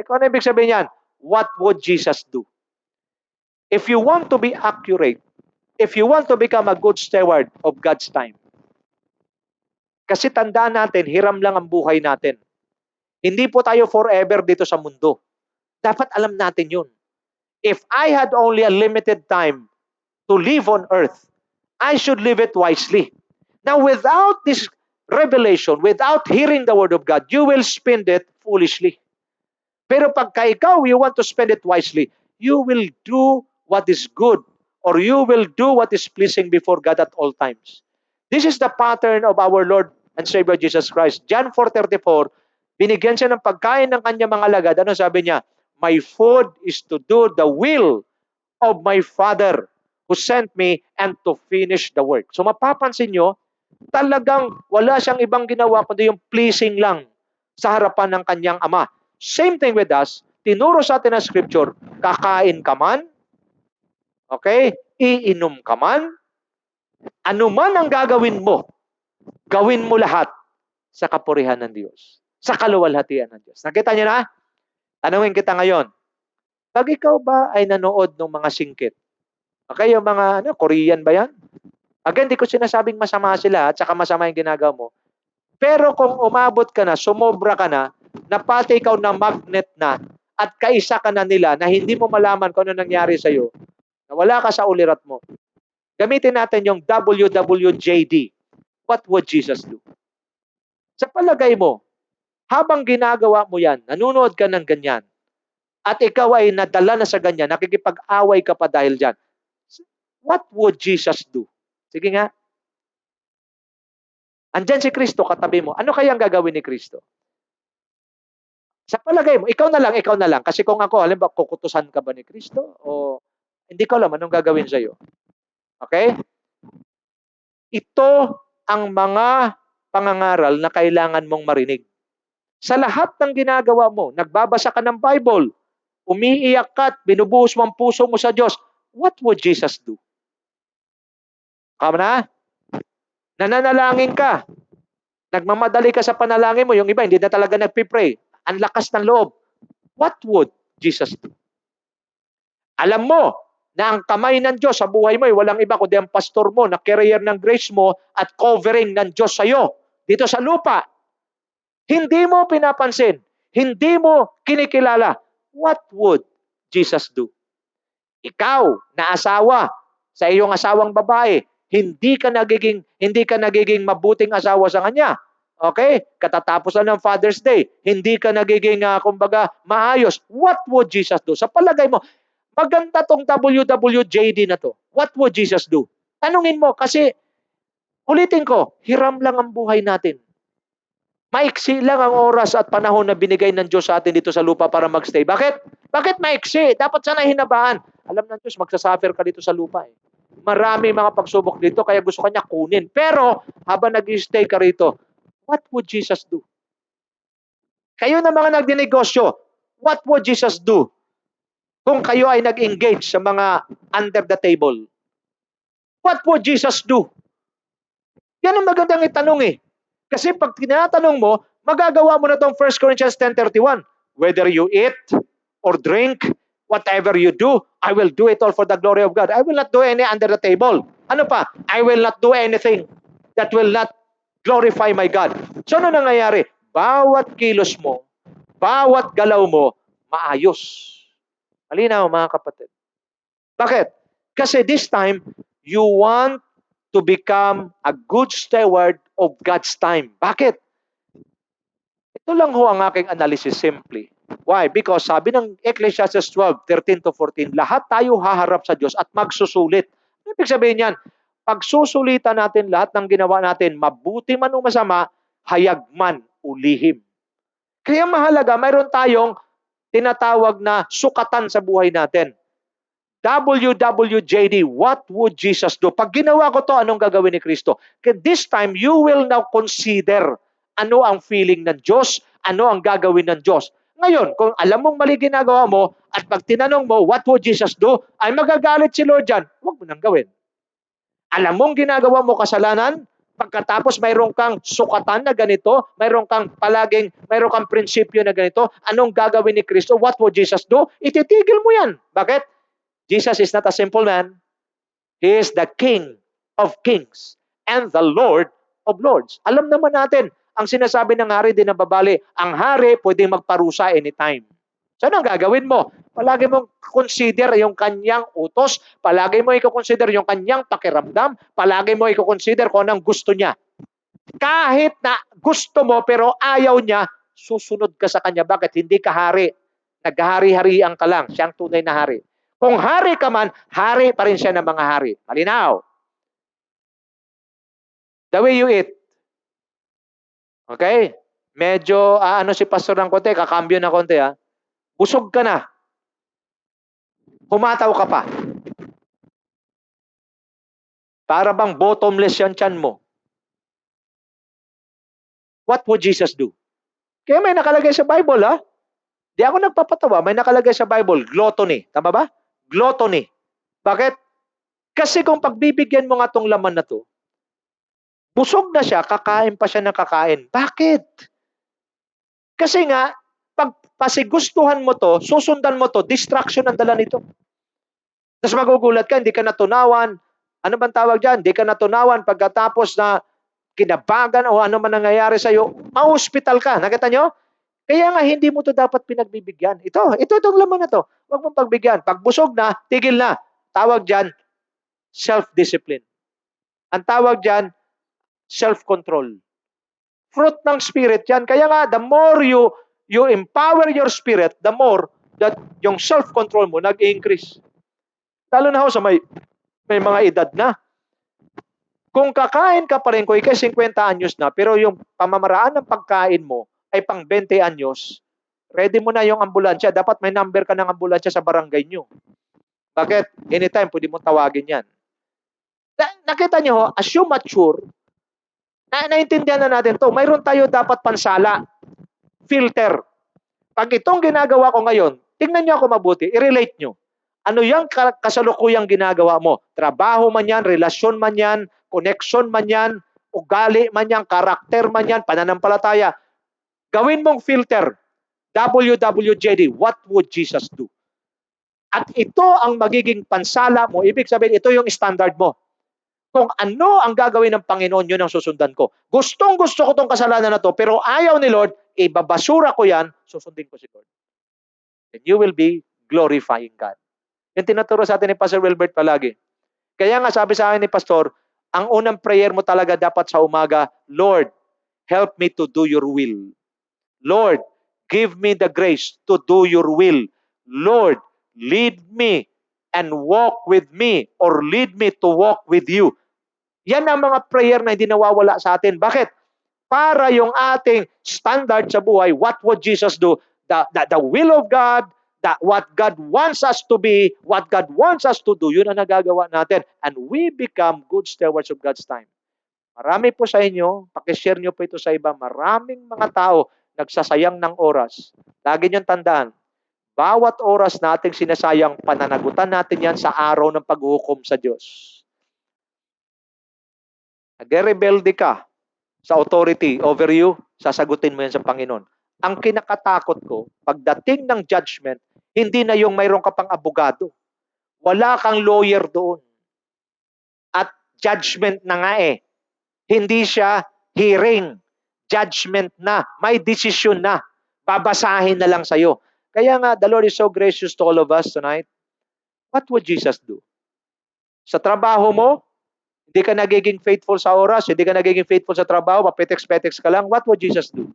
Kung ano ibig sabihin yan? What would Jesus do? If you want to be accurate, if you want to become a good steward of God's time, kasi tandaan natin, hiram lang ang buhay natin. Hindi po tayo forever dito sa mundo. Dapat alam natin yun. If I had only a limited time to live on earth, I should live it wisely. Now, without this revelation, without hearing the word of God, you will spend it foolishly. Pero pagka ikaw, you want to spend it wisely, you will do what is good or you will do what is pleasing before God at all times. This is the pattern of our Lord and Savior Jesus Christ. John 4:34, binigyan siya ng pagkain ng kanyang mga alagad. Ano sabi niya? My food is to do the will of my Father who sent me and to finish the work. So mapapansin nyo, talagang wala siyang ibang ginawa kundi yung pleasing lang sa harapan ng kanyang ama. Same thing with us. Tinuro sa atin ang scripture, kakain ka man, okay, iinom ka man, anuman ang gagawin mo, gawin mo lahat sa kapurihan ng Diyos, sa kaluwalhatian ng Diyos. Nakita niyo na? Tanungin kita ngayon, pag ikaw ba ay nanood ng mga singkit, okay, yung mga Korean ba yan? Again, di ko sinasabing masama sila at saka masama yung ginagawa mo. Pero kung umabot ka na, sumobra ka na pati ikaw na magnet na at kaisa ka na nila na hindi mo malaman kung ano nangyari sa'yo, na wala ka sa ulirat mo, gamitin natin yung WWJD. What would Jesus do? Sa palagay mo, habang ginagawa mo yan, nanonood ka ng ganyan, at ikaw ay nadala na sa ganyan, nakikipag-away ka pa dahil dyan, what would Jesus do? Sige nga. Andyan si Kristo katabi mo. Ano kayang gagawin ni Kristo? Sa palagay mo, ikaw na lang. Kasi kung ako, halimbawa, kukutusan ka ba ni Kristo? O hindi ko alam anong gagawin sa'yo. Okay? Ito ang mga pangangaral na kailangan mong marinig. Sa lahat ng ginagawa mo, nagbabasa ka ng Bible, umiiyak ka at binubuhos mo ang puso mo sa Diyos, what would Jesus do? Kama na? Nananalangin ka. Nagmamadali ka sa panalangin mo. Yung iba, hindi na talaga nagpipray. Ang lakas ng loob. What would Jesus do? Alam mo na ang kamay ng Diyos sa buhay mo ay walang iba kundi ang pastor mo na carrier ng grace mo at covering ng Diyos sa iyo dito sa lupa. Hindi mo pinapansin. Hindi mo kinikilala. What would Jesus do? Ikaw na asawa sa iyong asawang babae, hindi ka nagiging mabuting asawa sa kanya. Okay? Katatapos lang ng Father's Day, hindi ka nagiging kumbaga maayos. What would Jesus do? Sa palagay mo, maganda tong WWJD na to. What would Jesus do? Tanungin mo kasi ulitin ko, hiram lang ang buhay natin. Maiksi lang ang oras at panahon na binigay ng Diyos sa atin dito sa lupa para magstay. Bakit? Bakit maiksi? Dapat sana hinabaan. Alam ng Diyos, magsasuffer ka dito sa lupa. Marami mga pagsubok dito, kaya gusto kanya kunin. Pero, habang nag-stay ka rito, what would Jesus do? Kayo na mga nagdinegosyo, what would Jesus do? Kung kayo ay nag-engage sa mga under the table, what would Jesus do? Yan ang magandang itanong eh. Kasi pag tinatanong mo, magagawa mo na itong 1 Corinthians 10:31. Whether you eat or drink, whatever you do, I will do it all for the glory of God. I will not do any under the table. Ano pa? I will not do anything that will not glorify my God. So ano nangyayari? Bawat kilos mo, bawat galaw mo, maayos. Malinaw mga kapatid. Bakit? Kasi this time, you want to become a good steward of God's time. Bakit? Ito lang ho ang aking analysis simply. Why? Because sabi ng Ecclesiastes 12:13-14, lahat tayo haharap sa Diyos at magsusulit. Ibig sabihin yan, pagsusulitan natin lahat ng ginawa natin, mabuti man o masama, hayag man o lihim. Kaya mahalaga, mayroon tayong tinatawag na sukatan sa buhay natin. WWJD, what would Jesus do? Pag ginawa ko to, anong gagawin ni Kristo? This time, you will now consider ano ang feeling ng Diyos, ano ang gagawin ng Diyos. Ngayon, kung alam mong mali ginagawa mo, at pag tinanong mo, what would Jesus do? Ay magagalit si Lord dyan, huwag mo nang gawin. Alam mong ginagawa mo kasalanan, pagkatapos mayroon kang sukatan na ganito, mayroon kang prinsipyo na ganito, anong gagawin ni Kristo? What would Jesus do? Ititigil mo yan. Bakit? Jesus is not a simple man. He is the King of kings and the Lord of lords. Alam naman natin, ang sinasabi ng hari din ng babali, ang hari pwedeng magparusa anytime. So anong gagawin mo? Palagi mong consider yung kanyang utos, palagi mo i-consider yung kanyang pakiramdam, palagi mo i-consider kung anong gusto niya. Kahit na gusto mo pero ayaw niya, susunod ka sa kanya. Bakit? Hindi ka hari. Naghahari-harian ka lang. Siya ang tunay na hari. Kung hari ka man, hari pa rin siya ng mga hari. Malinaw. The way you eat. Okay? Medyo, si pastor ng konti, kakambyo ng konti ha. Busog ka na. Humataw ka pa. Para bang bottomless yung tiyan mo. What would Jesus do? Kaya may nakalagay sa Bible ha. Di ako nagpapatawa, may nakalagay sa Bible, gluttony. Tama ba? Gluttony. Bakit? Kasi kung pagbibigyan mo nga itong laman na to, busog na siya, kakain pa siya ng kakain. Bakit? Kasi nga, pag pasigustuhan mo to, susundan mo to, distraction ang dala nito. Tapos magugulat ka, hindi ka natunawan. Ano bang tawag dyan? Hindi ka natunawan pagkatapos na kinabagan o ano man nangyayari sa'yo, ma-hospital ka. Nakita nyo? Kaya nga, hindi mo to dapat pinagbibigyan. Itong laman na to. Huwag mong pagbigyan. Pag busog na, tigil na. Tawag dyan, self-discipline. Ang tawag dyan, self-control. Fruit ng spirit yan. Kaya nga, the more you empower your spirit, the more that yung self-control mo nag-increase. Lalo na ho sa may mga edad na. Kung kakain ka pa rin, kung ikay 50 anyos na, pero yung pamamaraan ng pagkain mo ay pang 20 anyos, ready mo na yung ambulansya. Dapat may number ka ng ambulansya sa barangay nyo. Bakit? Anytime, pwede mo tawagin yan. Nakita nyo, as you mature, naintindihan na natin to. Mayroon tayo dapat pansala, filter. Pag itong ginagawa ko ngayon, tingnan nyo ako mabuti, i-relate nyo. Ano yung kasalukuyang ginagawa mo? Trabaho man yan, relasyon man yan, connection man yan, ugali man yan, karakter man yan, pananampalataya. Gawin mong filter. WWJD, what would Jesus do? At ito ang magiging pansala mo. Ibig sabihin, ito yung standard mo. Kung ano ang gagawin ng Panginoon, yun ang susundan ko. Gustong-gusto ko tong kasalanan na to, pero ayaw ni Lord, ibabasura ko yan, susundin ko si Lord. And you will be glorifying God. Yung tinuturo sa atin ni Pastor Wilbert palagi. Kaya nga sabi sa akin ni Pastor, ang unang prayer mo talaga dapat sa umaga, Lord, help me to do your will. Lord, give me the grace to do your will. Lord, lead me and walk with me or lead me to walk with you. Yan ang mga prayer na hindi nawawala sa atin. Bakit? Para yung ating standard sa buhay, what would Jesus do? The will of God, what God wants us to be, what God wants us to do, yun ang nagagawa natin. And we become good stewards of God's time. Marami po sa inyo, pakishare nyo po ito sa iba, maraming mga tao nagsasayang ng oras. Lagi nyo tandaan, bawat oras nating sinasayang, pananagutan natin yan sa araw ng paghuhukom sa Diyos. Nag-rebelde ka sa authority over you, sasagutin mo yan sa Panginoon. Ang kinakatakot ko, pagdating ng judgment, hindi na yung mayroon ka pang abogado. Wala kang lawyer doon. At judgment na nga eh. Hindi siya hearing. Judgment na. May decision na. Babasahin na lang sa'yo. Kaya nga, the Lord is so gracious to all of us tonight. What would Jesus do? Sa trabaho mo, hindi ka nagiging faithful sa oras, hindi ka nagiging faithful sa trabaho, papetex-petex ka lang, what would Jesus do?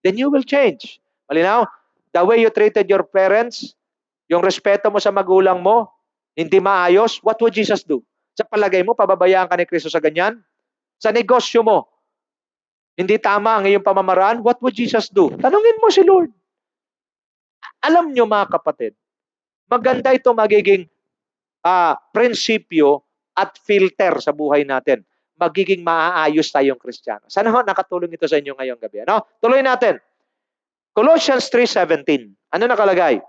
Then you will change. Malinaw? The way you treated your parents, yung respeto mo sa magulang mo, hindi maayos, what would Jesus do? Sa palagay mo, pababayaan ka ni Kristo sa ganyan? Sa negosyo mo, hindi tama ang iyong pamamaraan, what would Jesus do? Tanungin mo si Lord. Alam nyo mga kapatid, maganda ito magiging prinsipyo at filter sa buhay natin. Magiging maaayos tayong Kristiyano. Sana ho nakatulong ito sa inyo ngayong gabi. Ano? Tuloy natin. Colossians 3:17. Ano nakalagay?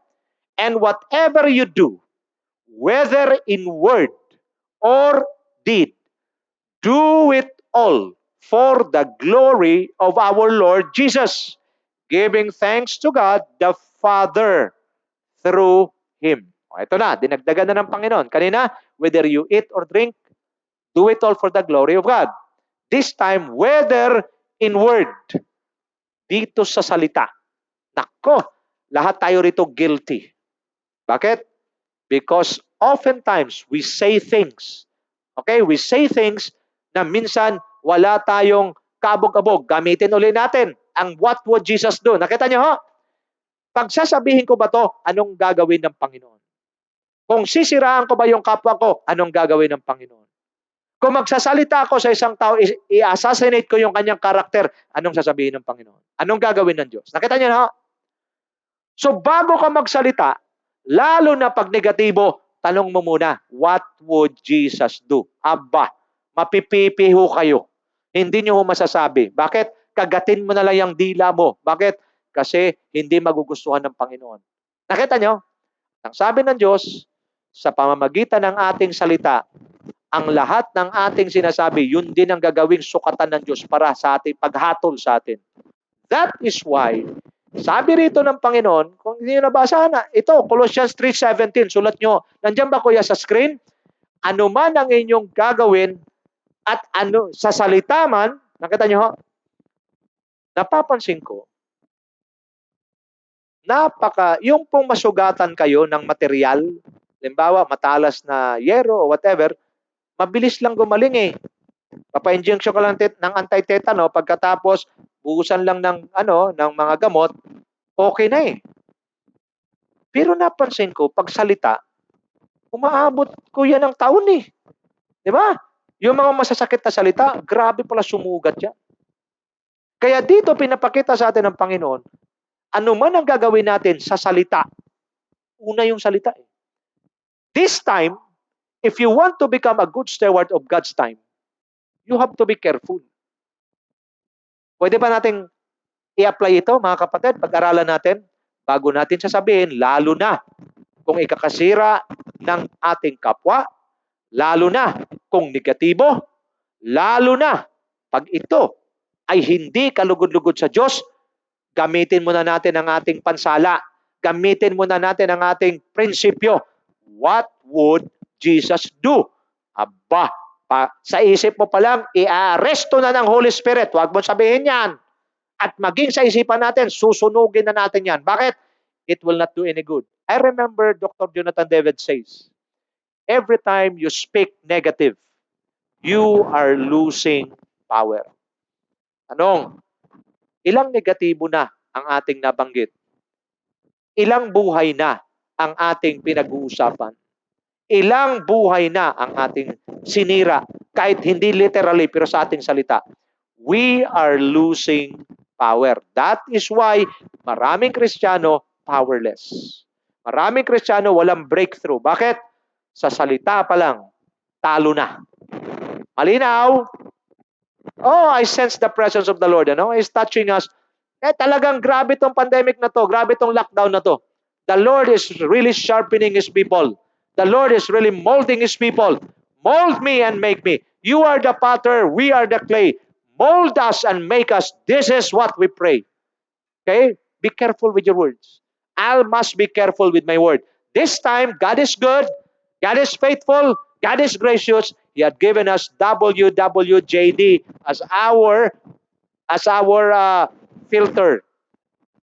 And whatever you do, whether in word or deed, do it all for the glory of our Lord Jesus, giving thanks to God the Father through Him. Ito na, dinagdagan na ng Panginoon. Kanina, whether you eat or drink, do it all for the glory of God. This time, whether in word, dito sa salita. Nako, lahat tayo rito guilty. Bakit? Because oftentimes, we say things. Okay? We say things na minsan wala tayong kabog-kabog. Gamitin ulit natin ang what would Jesus do. Nakita niyo ho? Pagsasabihin ko ba to, anong gagawin ng Panginoon? Kung sisiraan ko ba yung kapwa ko, anong gagawin ng Panginoon? Kung magsasalita ako sa isang tao, i-assassinate ko yung kanyang karakter, anong sasabihin ng Panginoon? Anong gagawin ng Diyos? Nakita niyo na? So bago ka magsalita, lalo na pag negatibo, tanong mo muna, what would Jesus do? Aba, mapipipi ho kayo. Hindi nyo ho masasabi. Bakit? Kagatin mo na lang yung dila mo. Bakit? Kasi hindi magugustuhan ng Panginoon. Nakita nyo? Ang sabi ng Diyos, sa pamamagitan ng ating salita, ang lahat ng ating sinasabi, yun din ang gagawing sukatan ng Diyos para sa ating paghatol sa atin. That is why, sabi rito ng Panginoon, kung hindi nyo nabasa na, ito, Colossians 3:17, sulat nyo. Nandiyan ba kuya sa screen? Ano man ang inyong gagawin at ano sa salita man Nakita niyo ho? Napapansin ko, yung pong masugatan kayo ng material, halimbawa matalas na yero o whatever, mabilis lang gumaling eh. Papa-injection ka lang ng anti-tetano, pagkatapos buhusan lang ng ng mga gamot, okay na eh. Pero napansin ko, pag salita, umaabot ko yan ng taon eh. Di ba? Yung mga masasakit na salita, grabe pala sumugat yan. Kaya dito pinapakita sa atin ng Panginoon, ano man ang gagawin natin sa salita, una yung salita eh. This time, if you want to become a good steward of God's time, you have to be careful. Pwede ba nating i-apply ito, mga kapatid, pag-aralan natin, bago natin sasabihin, lalo na kung ikakasira ng ating kapwa, lalo na kung negatibo, lalo na pag ito ay hindi kalugod-lugod sa Diyos, gamitin muna natin ang ating pansala, gamitin muna natin ang ating prinsipyo. What would Jesus do? Aba, sa isip mo pa lang, i-aresto na ng Holy Spirit. Huwag mo sabihin yan. At maging sa isipan natin, susunugin na natin yan. Bakit? It will not do any good. I remember Dr. Jonathan David says, every time you speak negative, you are losing power. Anong? Ilang negatibo na ang ating nabanggit? Ilang buhay na ang ating pinag-uusapan? Ilang buhay na ang ating sinira? Kahit hindi literally, pero sa ating salita. We are losing power. That is why maraming Kristiyano powerless. Maraming Kristiyano walang breakthrough. Bakit? Sa salita pa lang, talo na. Malinaw? Oh, I sense the presence of the Lord. He's touching us. Talagang grabe tong pandemic na to. Grabe tong lockdown na to. The Lord is really sharpening His people. The Lord is really molding His people. Mold me and make me. You are the potter. We are the clay. Mold us and make us. This is what we pray. Okay? Be careful with your words. I must be careful with my word. This time, God is good. God is faithful. God is gracious. He had given us WWJD as our filter,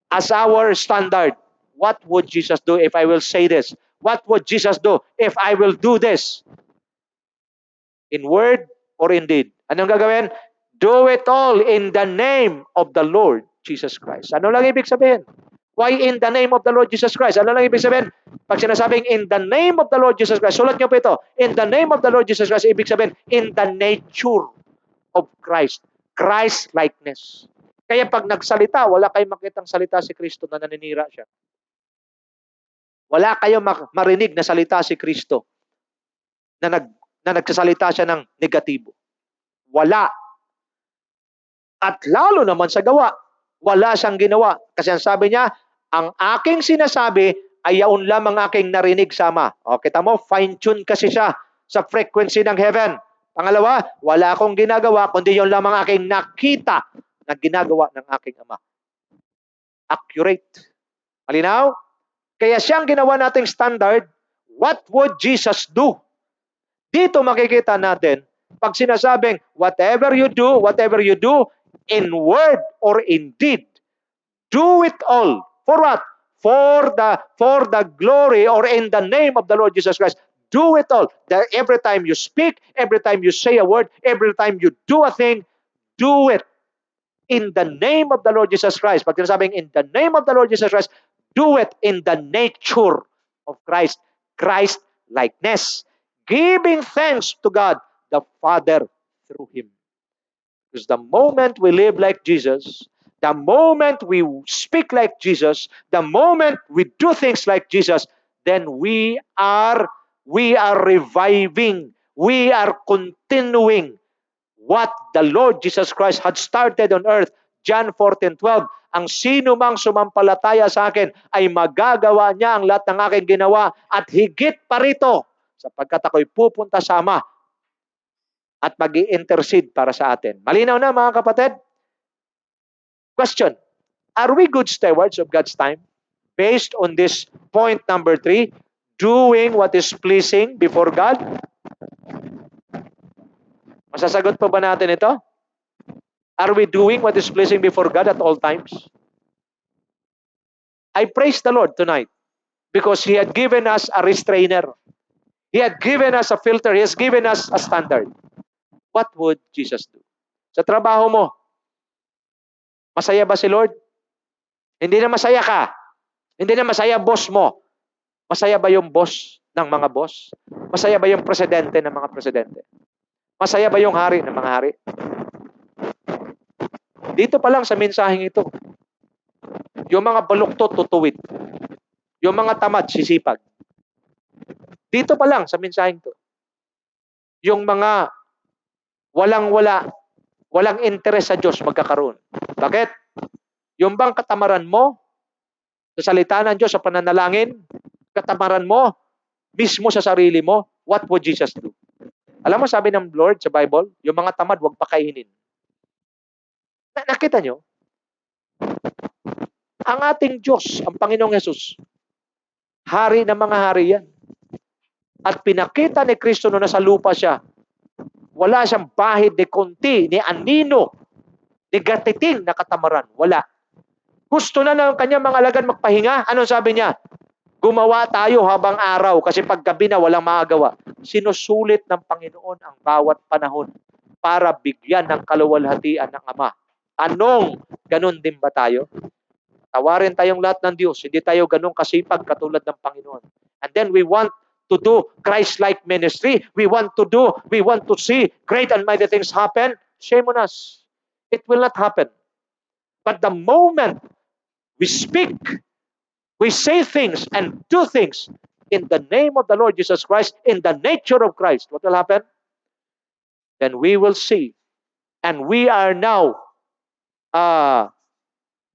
as our standard. What would Jesus do if I will say this? What would Jesus do if I will do this? In word or in deed? Anong gagawin? Do it all in the name of the Lord Jesus Christ. Ano lang ibig sabihin? Why in the name of the Lord Jesus Christ? Ano lang ibig sabihin? Pag sinasabing in the name of the Lord Jesus Christ, sulat niyo po ito. In the name of the Lord Jesus Christ, ibig sabihin, in the nature of Christ. Christ-likeness. Kaya pag nagsalita, wala kayong makitang salita si Kristo na naninira siya. Wala kayong marinig na salita si Kristo na nagsasalita siya ng negatibo. Wala. At lalo naman sa gawa, wala siyang ginawa. Kasi ang sabi niya, ang aking sinasabi ay yaon lamang aking narinig sama. O, kita mo, fine-tune kasi siya sa frequency ng heaven. Pangalawa, wala akong ginagawa, kundi yun lamang aking nakita na ginagawa ng aking Ama. Accurate. Malinaw? Kaya siyang ginawa nating standard, what would Jesus do? Dito makikita natin, pag sinasabing, whatever you do, in word or in deed, do it all. For what? For the glory or in the name of the Lord Jesus Christ. Do it all. Every time you speak, every time you say a word, every time you do a thing, do it in the name of the Lord Jesus Christ. Pag sinasabing in the name of the Lord Jesus Christ, do it in the nature of Christ. Christ-likeness. Giving thanks to God the Father through Him. Because the moment we live like Jesus, the moment we speak like Jesus, the moment we do things like Jesus, then we are reviving, we are continuing what the Lord Jesus Christ had started on earth. John 14:12, ang sino mang sumampalataya sa akin ay magagawa niya ang lahat ng aking ginawa at higit pa rito sapagkat ako'y pupunta sa Ama at mag-i-intercede para sa atin. Malinaw na mga kapatid? Question, are we good stewards of God's time? Based on this point number 3, doing what is pleasing before God? Masasagot po ba natin ito? Are we doing what is pleasing before God at all times? I praise the Lord tonight because He had given us a restrainer. He had given us a filter. He has given us a standard. What would Jesus do? Sa trabaho mo, masaya ba si Lord? Hindi na masaya ka. Hindi na masaya boss mo. Masaya ba yung boss ng mga boss? Masaya ba yung presidente ng mga presidente? Masaya ba yung hari ng mga hari? Dito pa lang sa mensaheng ito, yung mga baluktot tutuwid. Yung mga tamad sisipag. Dito pa lang sa mensaheng ito, yung mga walang-wala, walang interes sa Diyos magkakaroon. Bakit? Yung bang katamaran mo sa salita ng Diyos, sa pananalangin, katamaran mo mismo sa sarili mo, what would Jesus do? Alam mo, sabi ng Lord sa Bible, yung mga tamad, huwag pakainin. Nakita nyo? Ang ating Diyos, ang Panginoong Yesus, hari ng mga hari yan. At pinakita ni Kristo na nasa lupa siya, wala siyang bahid ni konti, ni anino, ni gatiting na katamaran. Wala. Gusto na ng kanyang mga alagad magpahinga. Anong sabi niya? Gumawa tayo habang araw kasi paggabi na walang magagawa. Sinusulit ng Panginoon ang bawat panahon para bigyan ng kaluwalhatian ng Ama. Anong ganun din ba tayo? Tawarin tayong lahat ng Diyos. Hindi tayo ganun kasipag katulad ng Panginoon. And then we want to do Christ-like ministry. We want to see great and mighty things happen. Shame on us. It will not happen. But the moment we speak, we say things and do things in the name of the Lord Jesus Christ, in the nature of Christ, what will happen? Then we will see. And we are now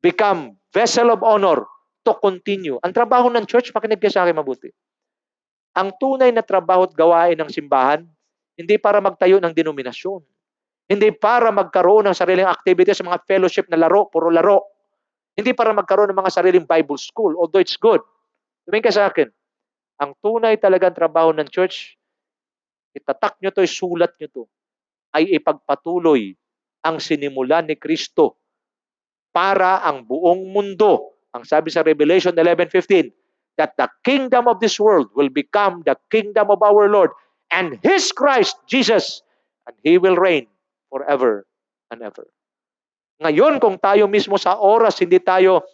become vessel of honor to continue. Ang trabaho ng church, makinig kayo sa akin mabuti. Ang tunay na trabaho at gawain ng simbahan, hindi para magtayo ng denominasyon. Hindi para magkaroon ng sariling activities sa mga fellowship na laro, puro laro. Hindi para magkaroon ng mga sariling Bible school, although it's good. Tumingin ka sa akin. Ang tunay talagang trabaho ng church, itatak nyo to, isulat nyo to, ay ipagpatuloy ang sinimulan ni Kristo para ang buong mundo. Ang sabi sa Revelation 11:15, that the kingdom of this world will become the kingdom of our Lord and His Christ, Jesus, and He will reign forever and ever. Ngayon, kung tayo mismo sa oras, hindi tayo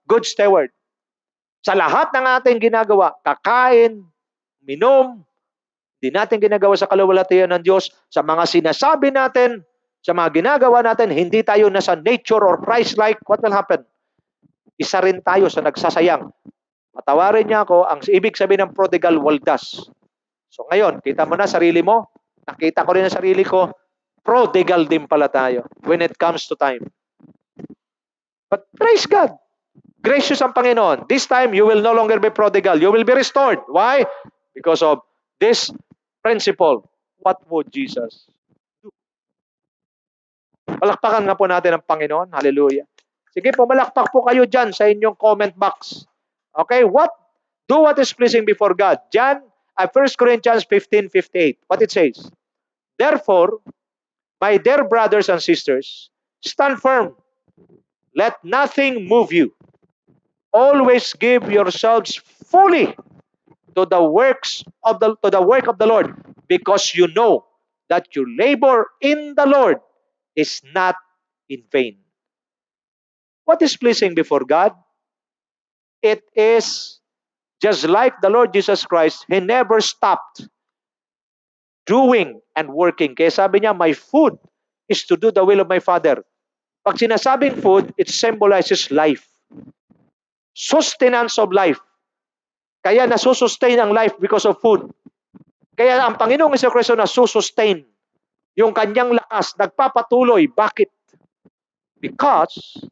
good steward, sa lahat ng ating ginagawa, kakain, minom, di natin ginagawa sa kaluwalhatian ng Diyos, sa mga sinasabi natin, sa mga ginagawa natin, hindi tayo nasa nature or Christ-like, what will happen? Isa rin tayo sa nagsasayang. Patawarin niya ako, ang ibig sabihin ng prodigal, waldas. So ngayon, kita mo na sarili mo, nakita ko rin ang sarili ko, prodigal din pala tayo when it comes to time. But praise God. Gracious ang Panginoon. This time, you will no longer be prodigal. You will be restored. Why? Because of this principle. What would Jesus do? Palakpakan nga po natin ang Panginoon. Hallelujah. Sige po, malakpak po kayo dyan sa inyong comment box. Okay? Do what is pleasing before God. 1 Corinthians 15:58. What it says? Therefore, my dear brothers and sisters, stand firm. Let nothing move you. Always give yourselves fully to the work of the Lord, because you know that your labor in the Lord is not in vain. What is pleasing before God? It is just like the Lord Jesus Christ. He never stopped doing and working. Kaya sabi niya, my food is to do the will of my Father. Pag sinasabing food, it symbolizes life. Sustenance of life. Kaya nasusustain ang life because of food. Kaya ang Panginoong Jesucristo nasusustain yung kanyang lakas, nagpapatuloy. Bakit? Because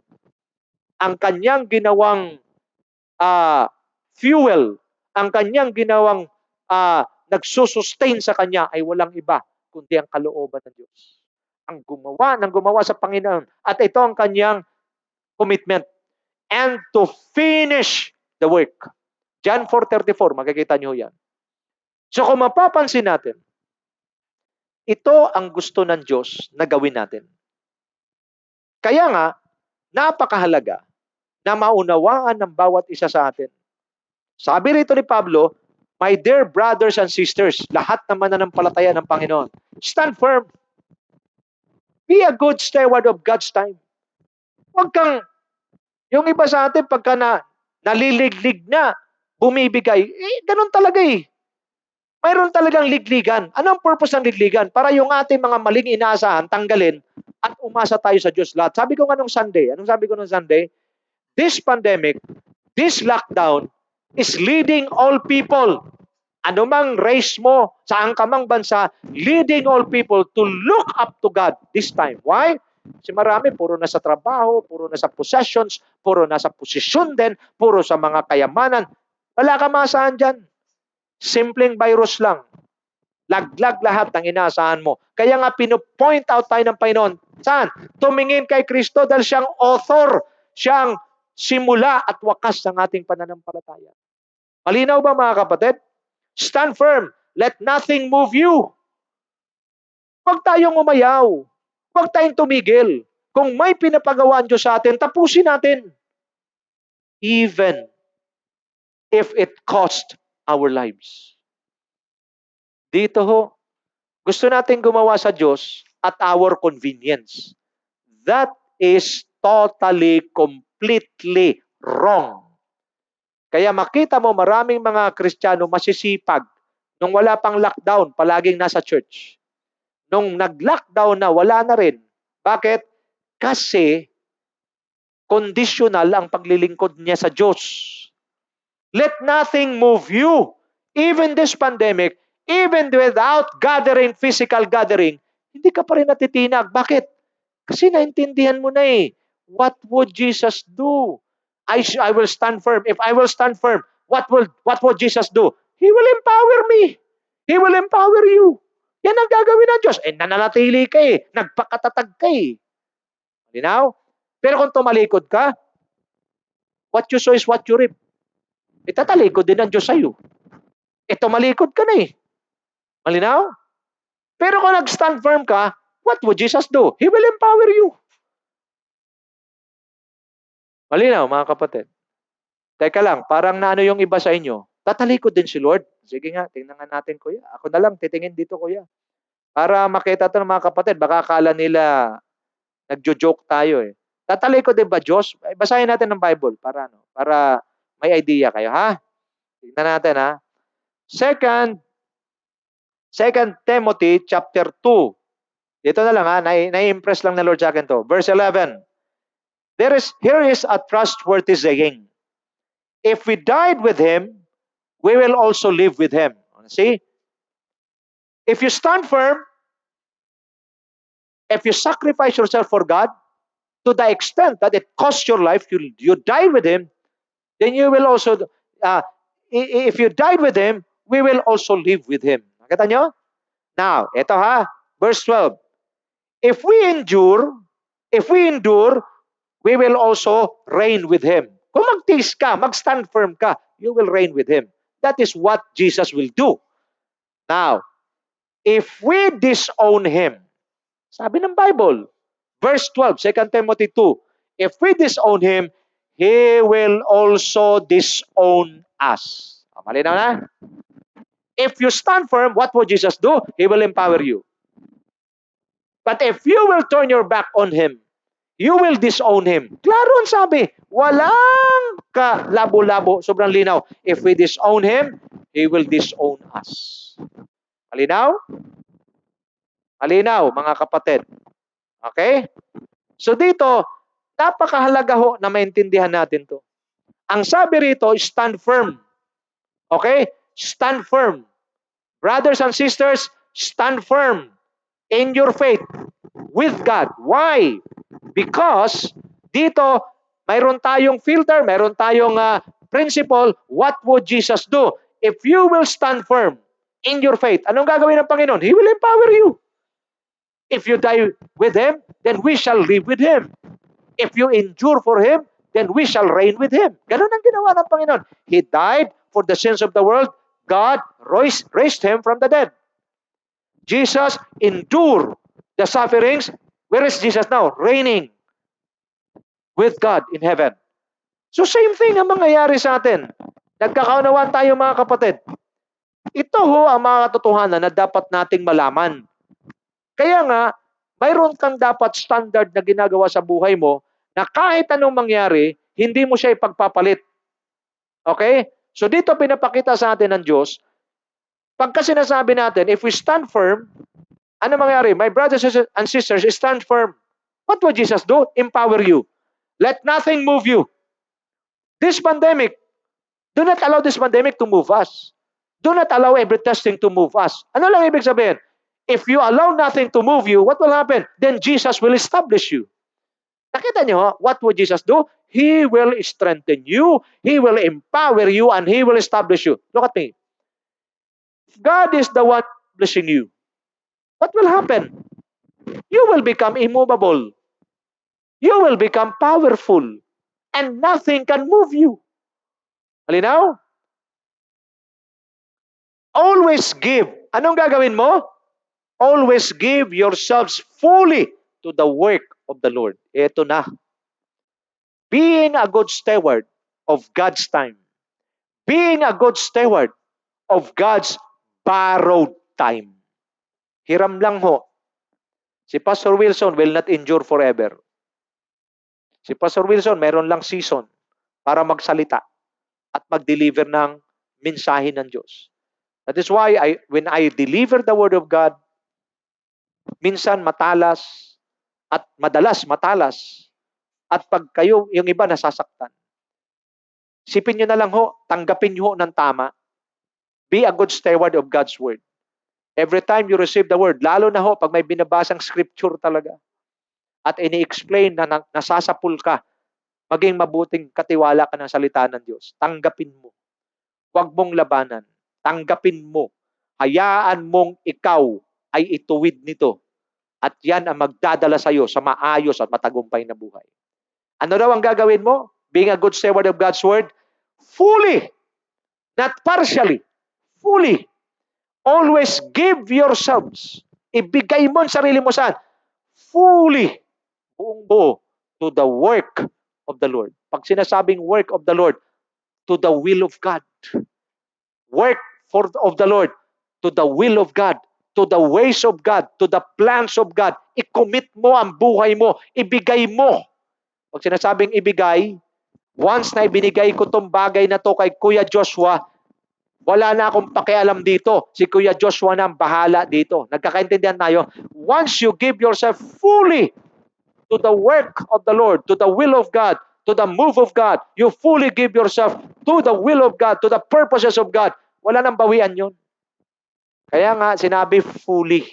ang kanyang ginawang fuel, ang kanyang ginawang nagsusustain sa kanya ay walang iba kundi ang kalooban ng Diyos. Ang gumawa sa Panginoon. At ito ang kanyang commitment. And to finish the work. John 4:34, makikita nyo yan. So kung mapapansin natin, Ito ang gusto ng Diyos na gawin natin. Kaya nga, napakahalaga na maunawaan ng bawat isa sa atin. Sabi rito ni Pablo, my dear brothers and sisters, lahat naman na ng palataya ng Panginoon, stand firm. Be a good steward of God's time. Huwag kang, yung iba sa atin, pagka naliliglig na, bumibigay, ganun talaga eh. Mayroon talagang ligligan. Anong purpose ng ligligan? Para yung ating mga maling inaasahan, tanggalin, at umasa tayo sa Diyos lahat. Sabi ko nga nung Sunday, anong sabi ko nung Sunday? This pandemic, this lockdown, is leading all people, anumang race mo, saan ka mang bansa, leading all people to look up to God this time. Why? Kasi marami, puro na sa trabaho, puro na sa possessions, puro na sa posisyon din, puro sa mga kayamanan. Wala ka maasahan dyan. Simpleng virus lang. Laglag lahat ng inaasahan mo. Kaya nga pinupoint out tayo ng Panginoon. Saan? Tumingin kay Kristo dahil siyang author, siyang simula at wakas ng ating pananampalataya. Malinaw ba mga kapatid? Stand firm. Let nothing move you. Huwag tayong umayaw. Huwag tayong tumigil. Kung may pinapagawa ang Diyos sa atin, tapusin natin. Even if it cost our lives. Dito ho, gusto natin gumawa sa Diyos at our convenience. That is totally, completely wrong. Kaya makita mo maraming mga Kristiyano masisipag. Nung wala pang lockdown, palaging nasa church. Nung nag-lockdown na, wala na rin. Bakit? Kasi conditional ang paglilingkod niya sa Diyos. Let nothing move you. Even this pandemic, even without gathering, physical gathering, hindi ka pa rin natitinag. Bakit? Kasi naintindihan mo na eh. What would Jesus do? I will stand firm. If I will stand firm, what would Jesus do? He will empower me. He will empower you. Yan ang gagawin ng Diyos. Nananatili ka eh. Nagpakatatag ka eh. Malinaw? Pero kung tumalikod ka, what you sow is what you reap. Itatalikod din ng Diyos sa'yo. Tumalikod ka na eh. Malinaw? Pero kung nag-stand firm ka, what would Jesus do? He will empower you. Malinaw, mga kapatid. Teka lang, parang naano yung iba sa inyo. Tatalikod din si Lord. Sige nga, tingnan nga natin, kuya. Ako na lang, titingin dito, kuya. Para makita ito ng mga kapatid, baka akala nila nagjo-joke tayo eh. Tatalikod din ba Diyos? Basahin natin ng Bible para may idea kayo, ha? Tingnan natin, ha? Second Timothy chapter 2. Dito na lang, ha? Nai-impress lang na Lord sa akin to. Verse 11. Here is a trustworthy saying. If we died with Him, we will also live with Him. See? If you stand firm, if you sacrifice yourself for God, to the extent that it costs your life, you die with Him, then you will also, if you died with Him, we will also live with Him. Nakita nyo? Now, ito ha, verse 12. If we endure, we will also reign with Him. Kung magtiis ka, mag-stand firm ka, you will reign with Him. That is what Jesus will do. Now, if we disown Him, sabi ng Bible, verse 12, 2 Timothy 2, if we disown Him, He will also disown us. Malinaw na? If you stand firm, what will Jesus do? He will empower you. But if you will turn your back on Him, you will disown Him. Klaro ang sabi. Walang kalabo-labo. Sobrang linaw. If we disown Him, He will disown us. Malinaw? Malinaw, mga kapatid. Okay? So dito, napakahalaga ho na maintindihan natin to. Ang sabi rito, stand firm. Okay? Stand firm. Brothers and sisters, stand firm in your faith with God. Why? Because dito, mayroon tayong filter, mayroon tayong principle. What would Jesus do? If you will stand firm in your faith, anong gagawin ng Panginoon? He will empower you. If you die with Him, then we shall live with Him. If you endure for Him, then we shall reign with Him. Ganun ang ginawa ng Panginoon. He died for the sins of the world. God raised Him from the dead. Jesus endured the sufferings. Where is Jesus now? Reigning with God in heaven. So same thing ang mangyayari sa atin. Nagkakaunawaan tayo mga kapatid. Ito ho ang mga katotohanan na dapat nating malaman. Kaya nga, mayroon kang dapat standard na ginagawa sa buhay mo na kahit anong mangyari, hindi mo siya ipagpapalit. Okay? So dito pinapakita sa atin ng Diyos, pagka sinasabi natin, if we stand firm, ano mangyari? My brothers and sisters, stand firm. What will Jesus do? Empower you. Let nothing move you. This pandemic, do not allow this pandemic to move us. Do not allow every testing to move us. Ano lang ibig sabihin? If you allow nothing to move you, what will happen? Then Jesus will establish you. Nakita niyo, what will Jesus do? He will strengthen you, He will empower you, and He will establish you. Look at me. If God is the one establishing you, what will happen? You will become immovable. You will become powerful. And nothing can move you. Malinaw? Always give. Anong gagawin mo? Always give yourselves fully to the work of the Lord. Ito na. Being a good steward of God's time. Being a good steward of God's borrowed time. Hiram lang ho. Si Pastor Wilson will not endure forever. Si Pastor Wilson, meron lang season para magsalita at mag-deliver ng mensahe ng Diyos. That is why when I deliver the Word of God, minsan matalas at madalas matalas at pag kayo, yung iba nasasaktan. Sipin nyo na lang ho, tanggapin nyo ho ng tama. Be a good steward of God's Word. Every time you receive the Word, lalo na ho pag may binabasang scripture talaga at ini-explain na nasasapul ka, maging mabuting katiwala ka ng salita ng Diyos. Tanggapin mo. Huwag mong labanan. Tanggapin mo. Hayaan mong ikaw ay ituwid nito. At yan ang magdadala sa iyo sa maayos at matagumpay na buhay. Ano daw ang gagawin mo? Being a good steward of God's Word, fully, not partially, fully. Always give yourselves. Ibigay mo ang sarili mo saan? Fully, buong buo, to the work of the Lord. Pag sinasabing work of the Lord, to the will of God. Work of the Lord, to the will of God, to the ways of God, to the plans of God. I-commit mo ang buhay mo. Ibigay mo. Pag sinasabing ibigay, once na ibinigay ko tong bagay na to kay Kuya Joshua, wala na akong pakialam dito. Si Kuya Joshua na ang bahala dito. Nagkakaintindihan tayo? Once you give yourself fully to the work of the Lord, to the will of God, to the move of God, you fully give yourself to the will of God, to the purposes of God. Wala nang bawian yun. Kaya nga, sinabi fully.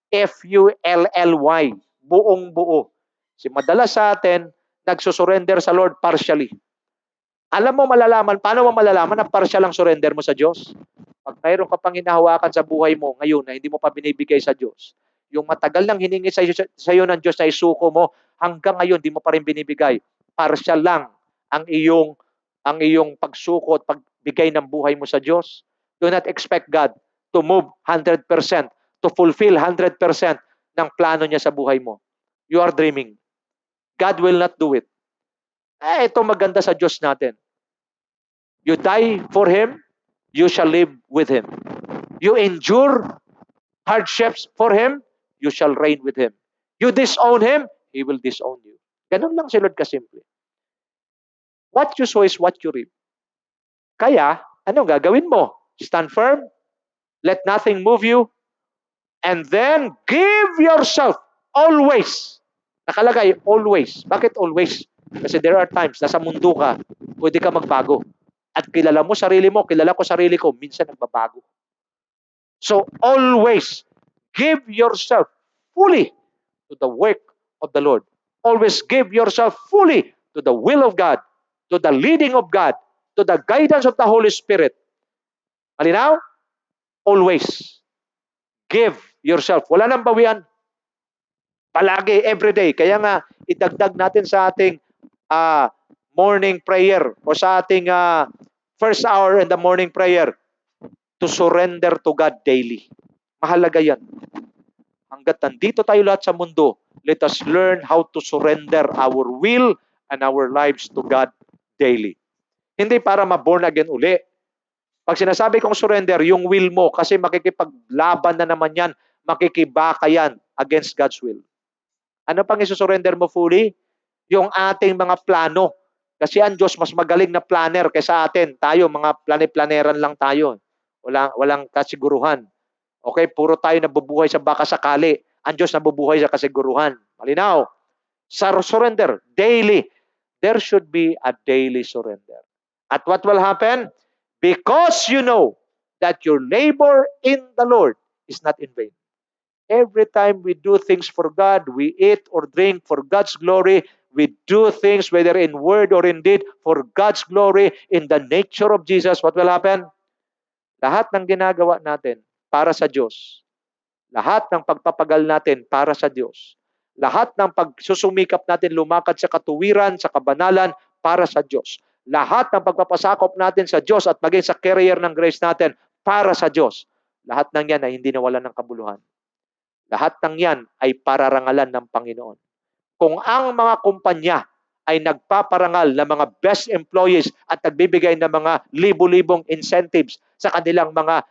F-U-L-L-Y. Buong buo. Si madalas sa atin, nagsusurrender sa Lord partially. Alam mo malalaman, paano mo malalaman na partial ang surrender mo sa Diyos? Pag mayroon ka pang hinahawakan sa buhay mo ngayon na hindi mo pa binibigay sa Diyos, yung matagal nang hiningi sa iyo ng Diyos na isuko mo, hanggang ngayon di mo pa rin binibigay. Partial lang ang iyong pagsuko at pagbigay ng buhay mo sa Diyos. Do not expect God to move 100%, to fulfill 100% ng plano niya sa buhay mo. You are dreaming. God will not do it. Ito maganda sa Diyos natin. You die for Him, you shall live with Him. You endure hardships for Him, you shall reign with Him. You disown Him, He will disown you. Ganun lang si Lord kasimple. What you sow is what you reap. Kaya, anong gagawin mo? Stand firm, let nothing move you, and then give yourself always. Nakalagay, always. Bakit always? Kasi there are times, nasa mundo ka, pwede ka magbago. At kilala mo sarili mo, kilala ko sarili ko, minsan nagbabago. So, always, give yourself fully to the work of the Lord. Always give yourself fully to the will of God, to the leading of God, to the guidance of the Holy Spirit. Malinaw? Always. Give yourself. Wala nang bawian. Palagi, everyday. Kaya nga, idagdag natin sa ating morning prayer o sa ating first hour in the morning prayer to surrender to God daily. Mahalaga yan. hanggat nandito tayo lahat sa mundo, let us learn how to surrender our will and our lives to God daily. Hindi para ma-born again uli. Pag sinasabi kong surrender, yung will mo, kasi makikipaglaban na naman yan, makikibaka yan against God's will. Ano pang isusurrender mo fully? Yung ating mga plano. Kasi ang Diyos mas magaling na planner kaysa atin. Tayo, mga plane-planeran lang tayo. Walang kasiguruhan. Okay, puro tayo nabubuhay sa baka sakali. Ang Diyos nabubuhay sa kasiguruhan. Malinaw. Sa surrender, daily. There should be a daily surrender. At what will happen? Because you know that your labor in the Lord is not in vain. Every time we do things for God, we eat or drink for God's glory, we do things whether in word or in deed for God's glory, in the nature of Jesus, what will happen? Lahat ng ginagawa natin para sa Diyos. Lahat ng pagpapagal natin para sa Diyos. Lahat ng pagsusumikap natin lumakad sa katuwiran, sa kabanalan para sa Diyos. Lahat ng pagpapasakop natin sa Diyos at maging sa career ng grace natin para sa Diyos. Lahat ng yan ay hindi nawalan ng kabuluhan. Lahat ng yan ay pararangalan ng Panginoon. Kung ang mga kumpanya ay nagpaparangal ng mga best employees at nagbibigay ng mga libo-libong incentives sa kanilang mga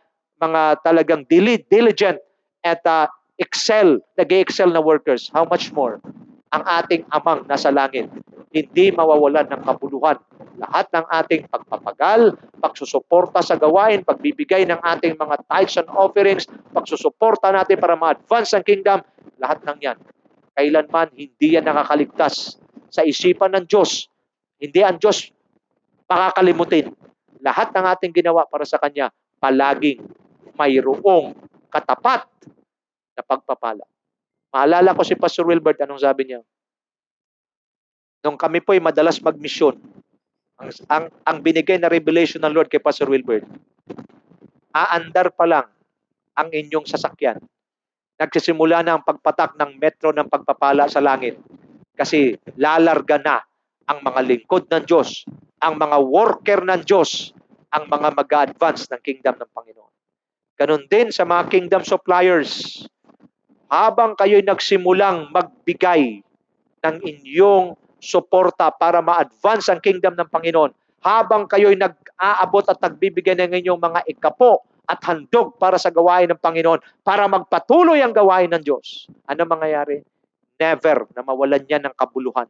talagang diligent at nag-excel na workers, how much more ang ating amang nasa langit hindi mawawalan ng kabuluhan. Lahat ng ating pagpapagal, pagsusuporta sa gawain, pagbibigay ng ating mga tithes and offerings, pagsusuporta natin para ma-advance ang kingdom, lahat ng yan. Kailanman hindi yan nakakaligtas sa isipan ng Diyos. Hindi ang Diyos makakalimutin. Lahat ng ating ginawa para sa Kanya, palaging mayroong katapat na pagpapala. Maalala ko si Pastor Wilbert, anong sabi niya? Nung kami po'y madalas magmisyon, ang binigay na revelation ng Lord kay Pastor Wilbert, aandar pa lang ang inyong sasakyan. Nagsisimula na ang pagpatak ng metro ng pagpapala sa langit. Kasi lalarga na ang mga lingkod ng Diyos, ang mga worker ng Diyos, ang mga mag-advance ng kingdom ng Panginoon. Ganun din sa mga kingdom suppliers. Habang kayo'y nagsimulang magbigay ng inyong suporta para ma-advance ang kingdom ng Panginoon, habang kayo'y nag-aabot at nagbibigay ng inyong mga ikapo at handog para sa gawain ng Panginoon, para magpatuloy ang gawain ng Diyos, ano mangyayari? Never na mawalan yan ng kabuluhan.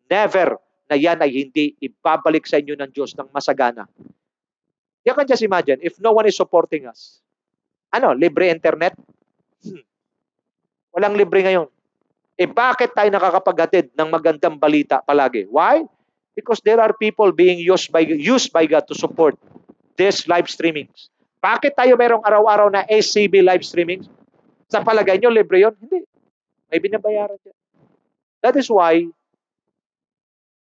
Never na yan ay hindi ibabalik sa inyo ng Diyos ng masagana. You can just imagine, if no one is supporting us, libre internet? Walang libre ngayon. Bakit tayo nakakapaghatid ng magandang balita palagi? Why? Because there are people being used by God to support this live streamings. Bakit tayo mayroong araw-araw na ACB live streamings? Sa palagay nyo, libre yun? Hindi. May binabayaran yan. That is why,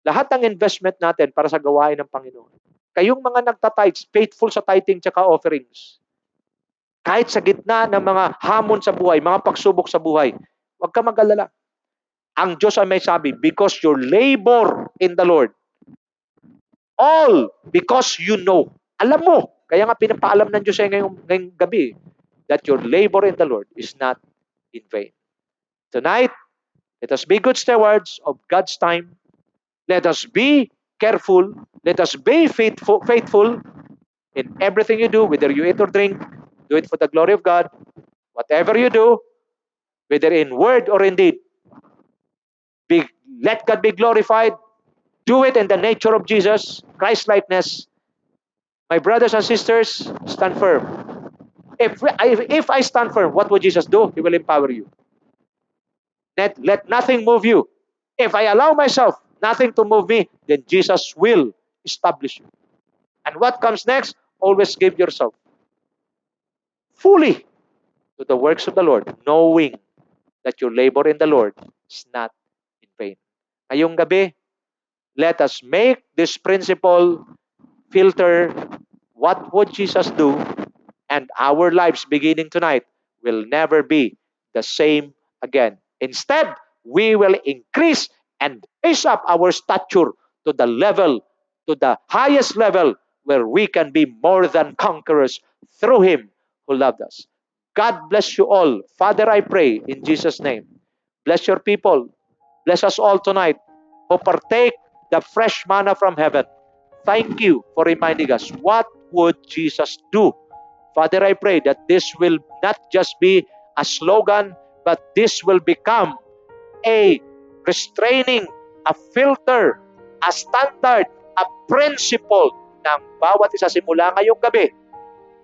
lahat ng investment natin para sa gawain ng Panginoon, kayong mga nagtatites, faithful sa tithing tsaka offerings, kahit sa gitna ng mga hamon sa buhay, mga pagsubok sa buhay, huwag ka mag-alala. Ang Diyos ay may sabi, because your labor in the Lord, all because you know, alam mo, kaya nga pinapaalam ng Diyos ay ngayong gabi, that your labor in the Lord is not in vain. Tonight, let us be good stewards of God's time. Let us be careful. Let us be faithful in everything you do, whether you eat or drink, do it for the glory of God. Whatever you do, whether in word or in deed, let God be glorified. Do it in the nature of Jesus, Christ-likeness. My brothers and sisters, stand firm. If I stand firm, what would Jesus do? He will empower you. Let nothing move you. If I allow myself nothing to move me, then Jesus will establish you. And what comes next? Always give yourself fully to the works of the Lord, knowing that your labor in the Lord is not in vain. Ngayong gabi, let us make this principle filter what would Jesus do, and our lives beginning tonight will never be the same again. Instead, we will increase and raise up our stature to the highest level where we can be more than conquerors through Him who loved us. God bless you all. Father, I pray in Jesus' name. Bless your people. Bless us all tonight who partake the fresh manna from heaven. Thank you for reminding us, what would Jesus do? Father, I pray that this will not just be a slogan, but this will become a restraining, a filter, a standard, a principle ng bawat isa simula ngayong gabi.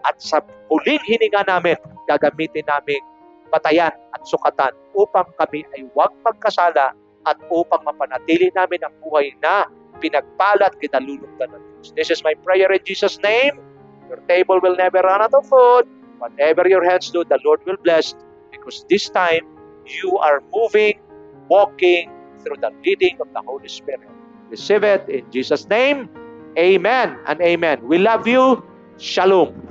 At sa huling hininga namin, gagamitin namin batayan at sukatan upang kami ay huwag magkasala at upang mapanatili namin ang buhay na pinagpalat kinalulugdan ng Diyos. This is my prayer in Jesus' name. Your table will never run out of food. Whatever your hands do, the Lord will bless, because this time you are moving, walking through the leading of the Holy Spirit. Receive it in Jesus' name. Amen and amen. We love you. Shalom.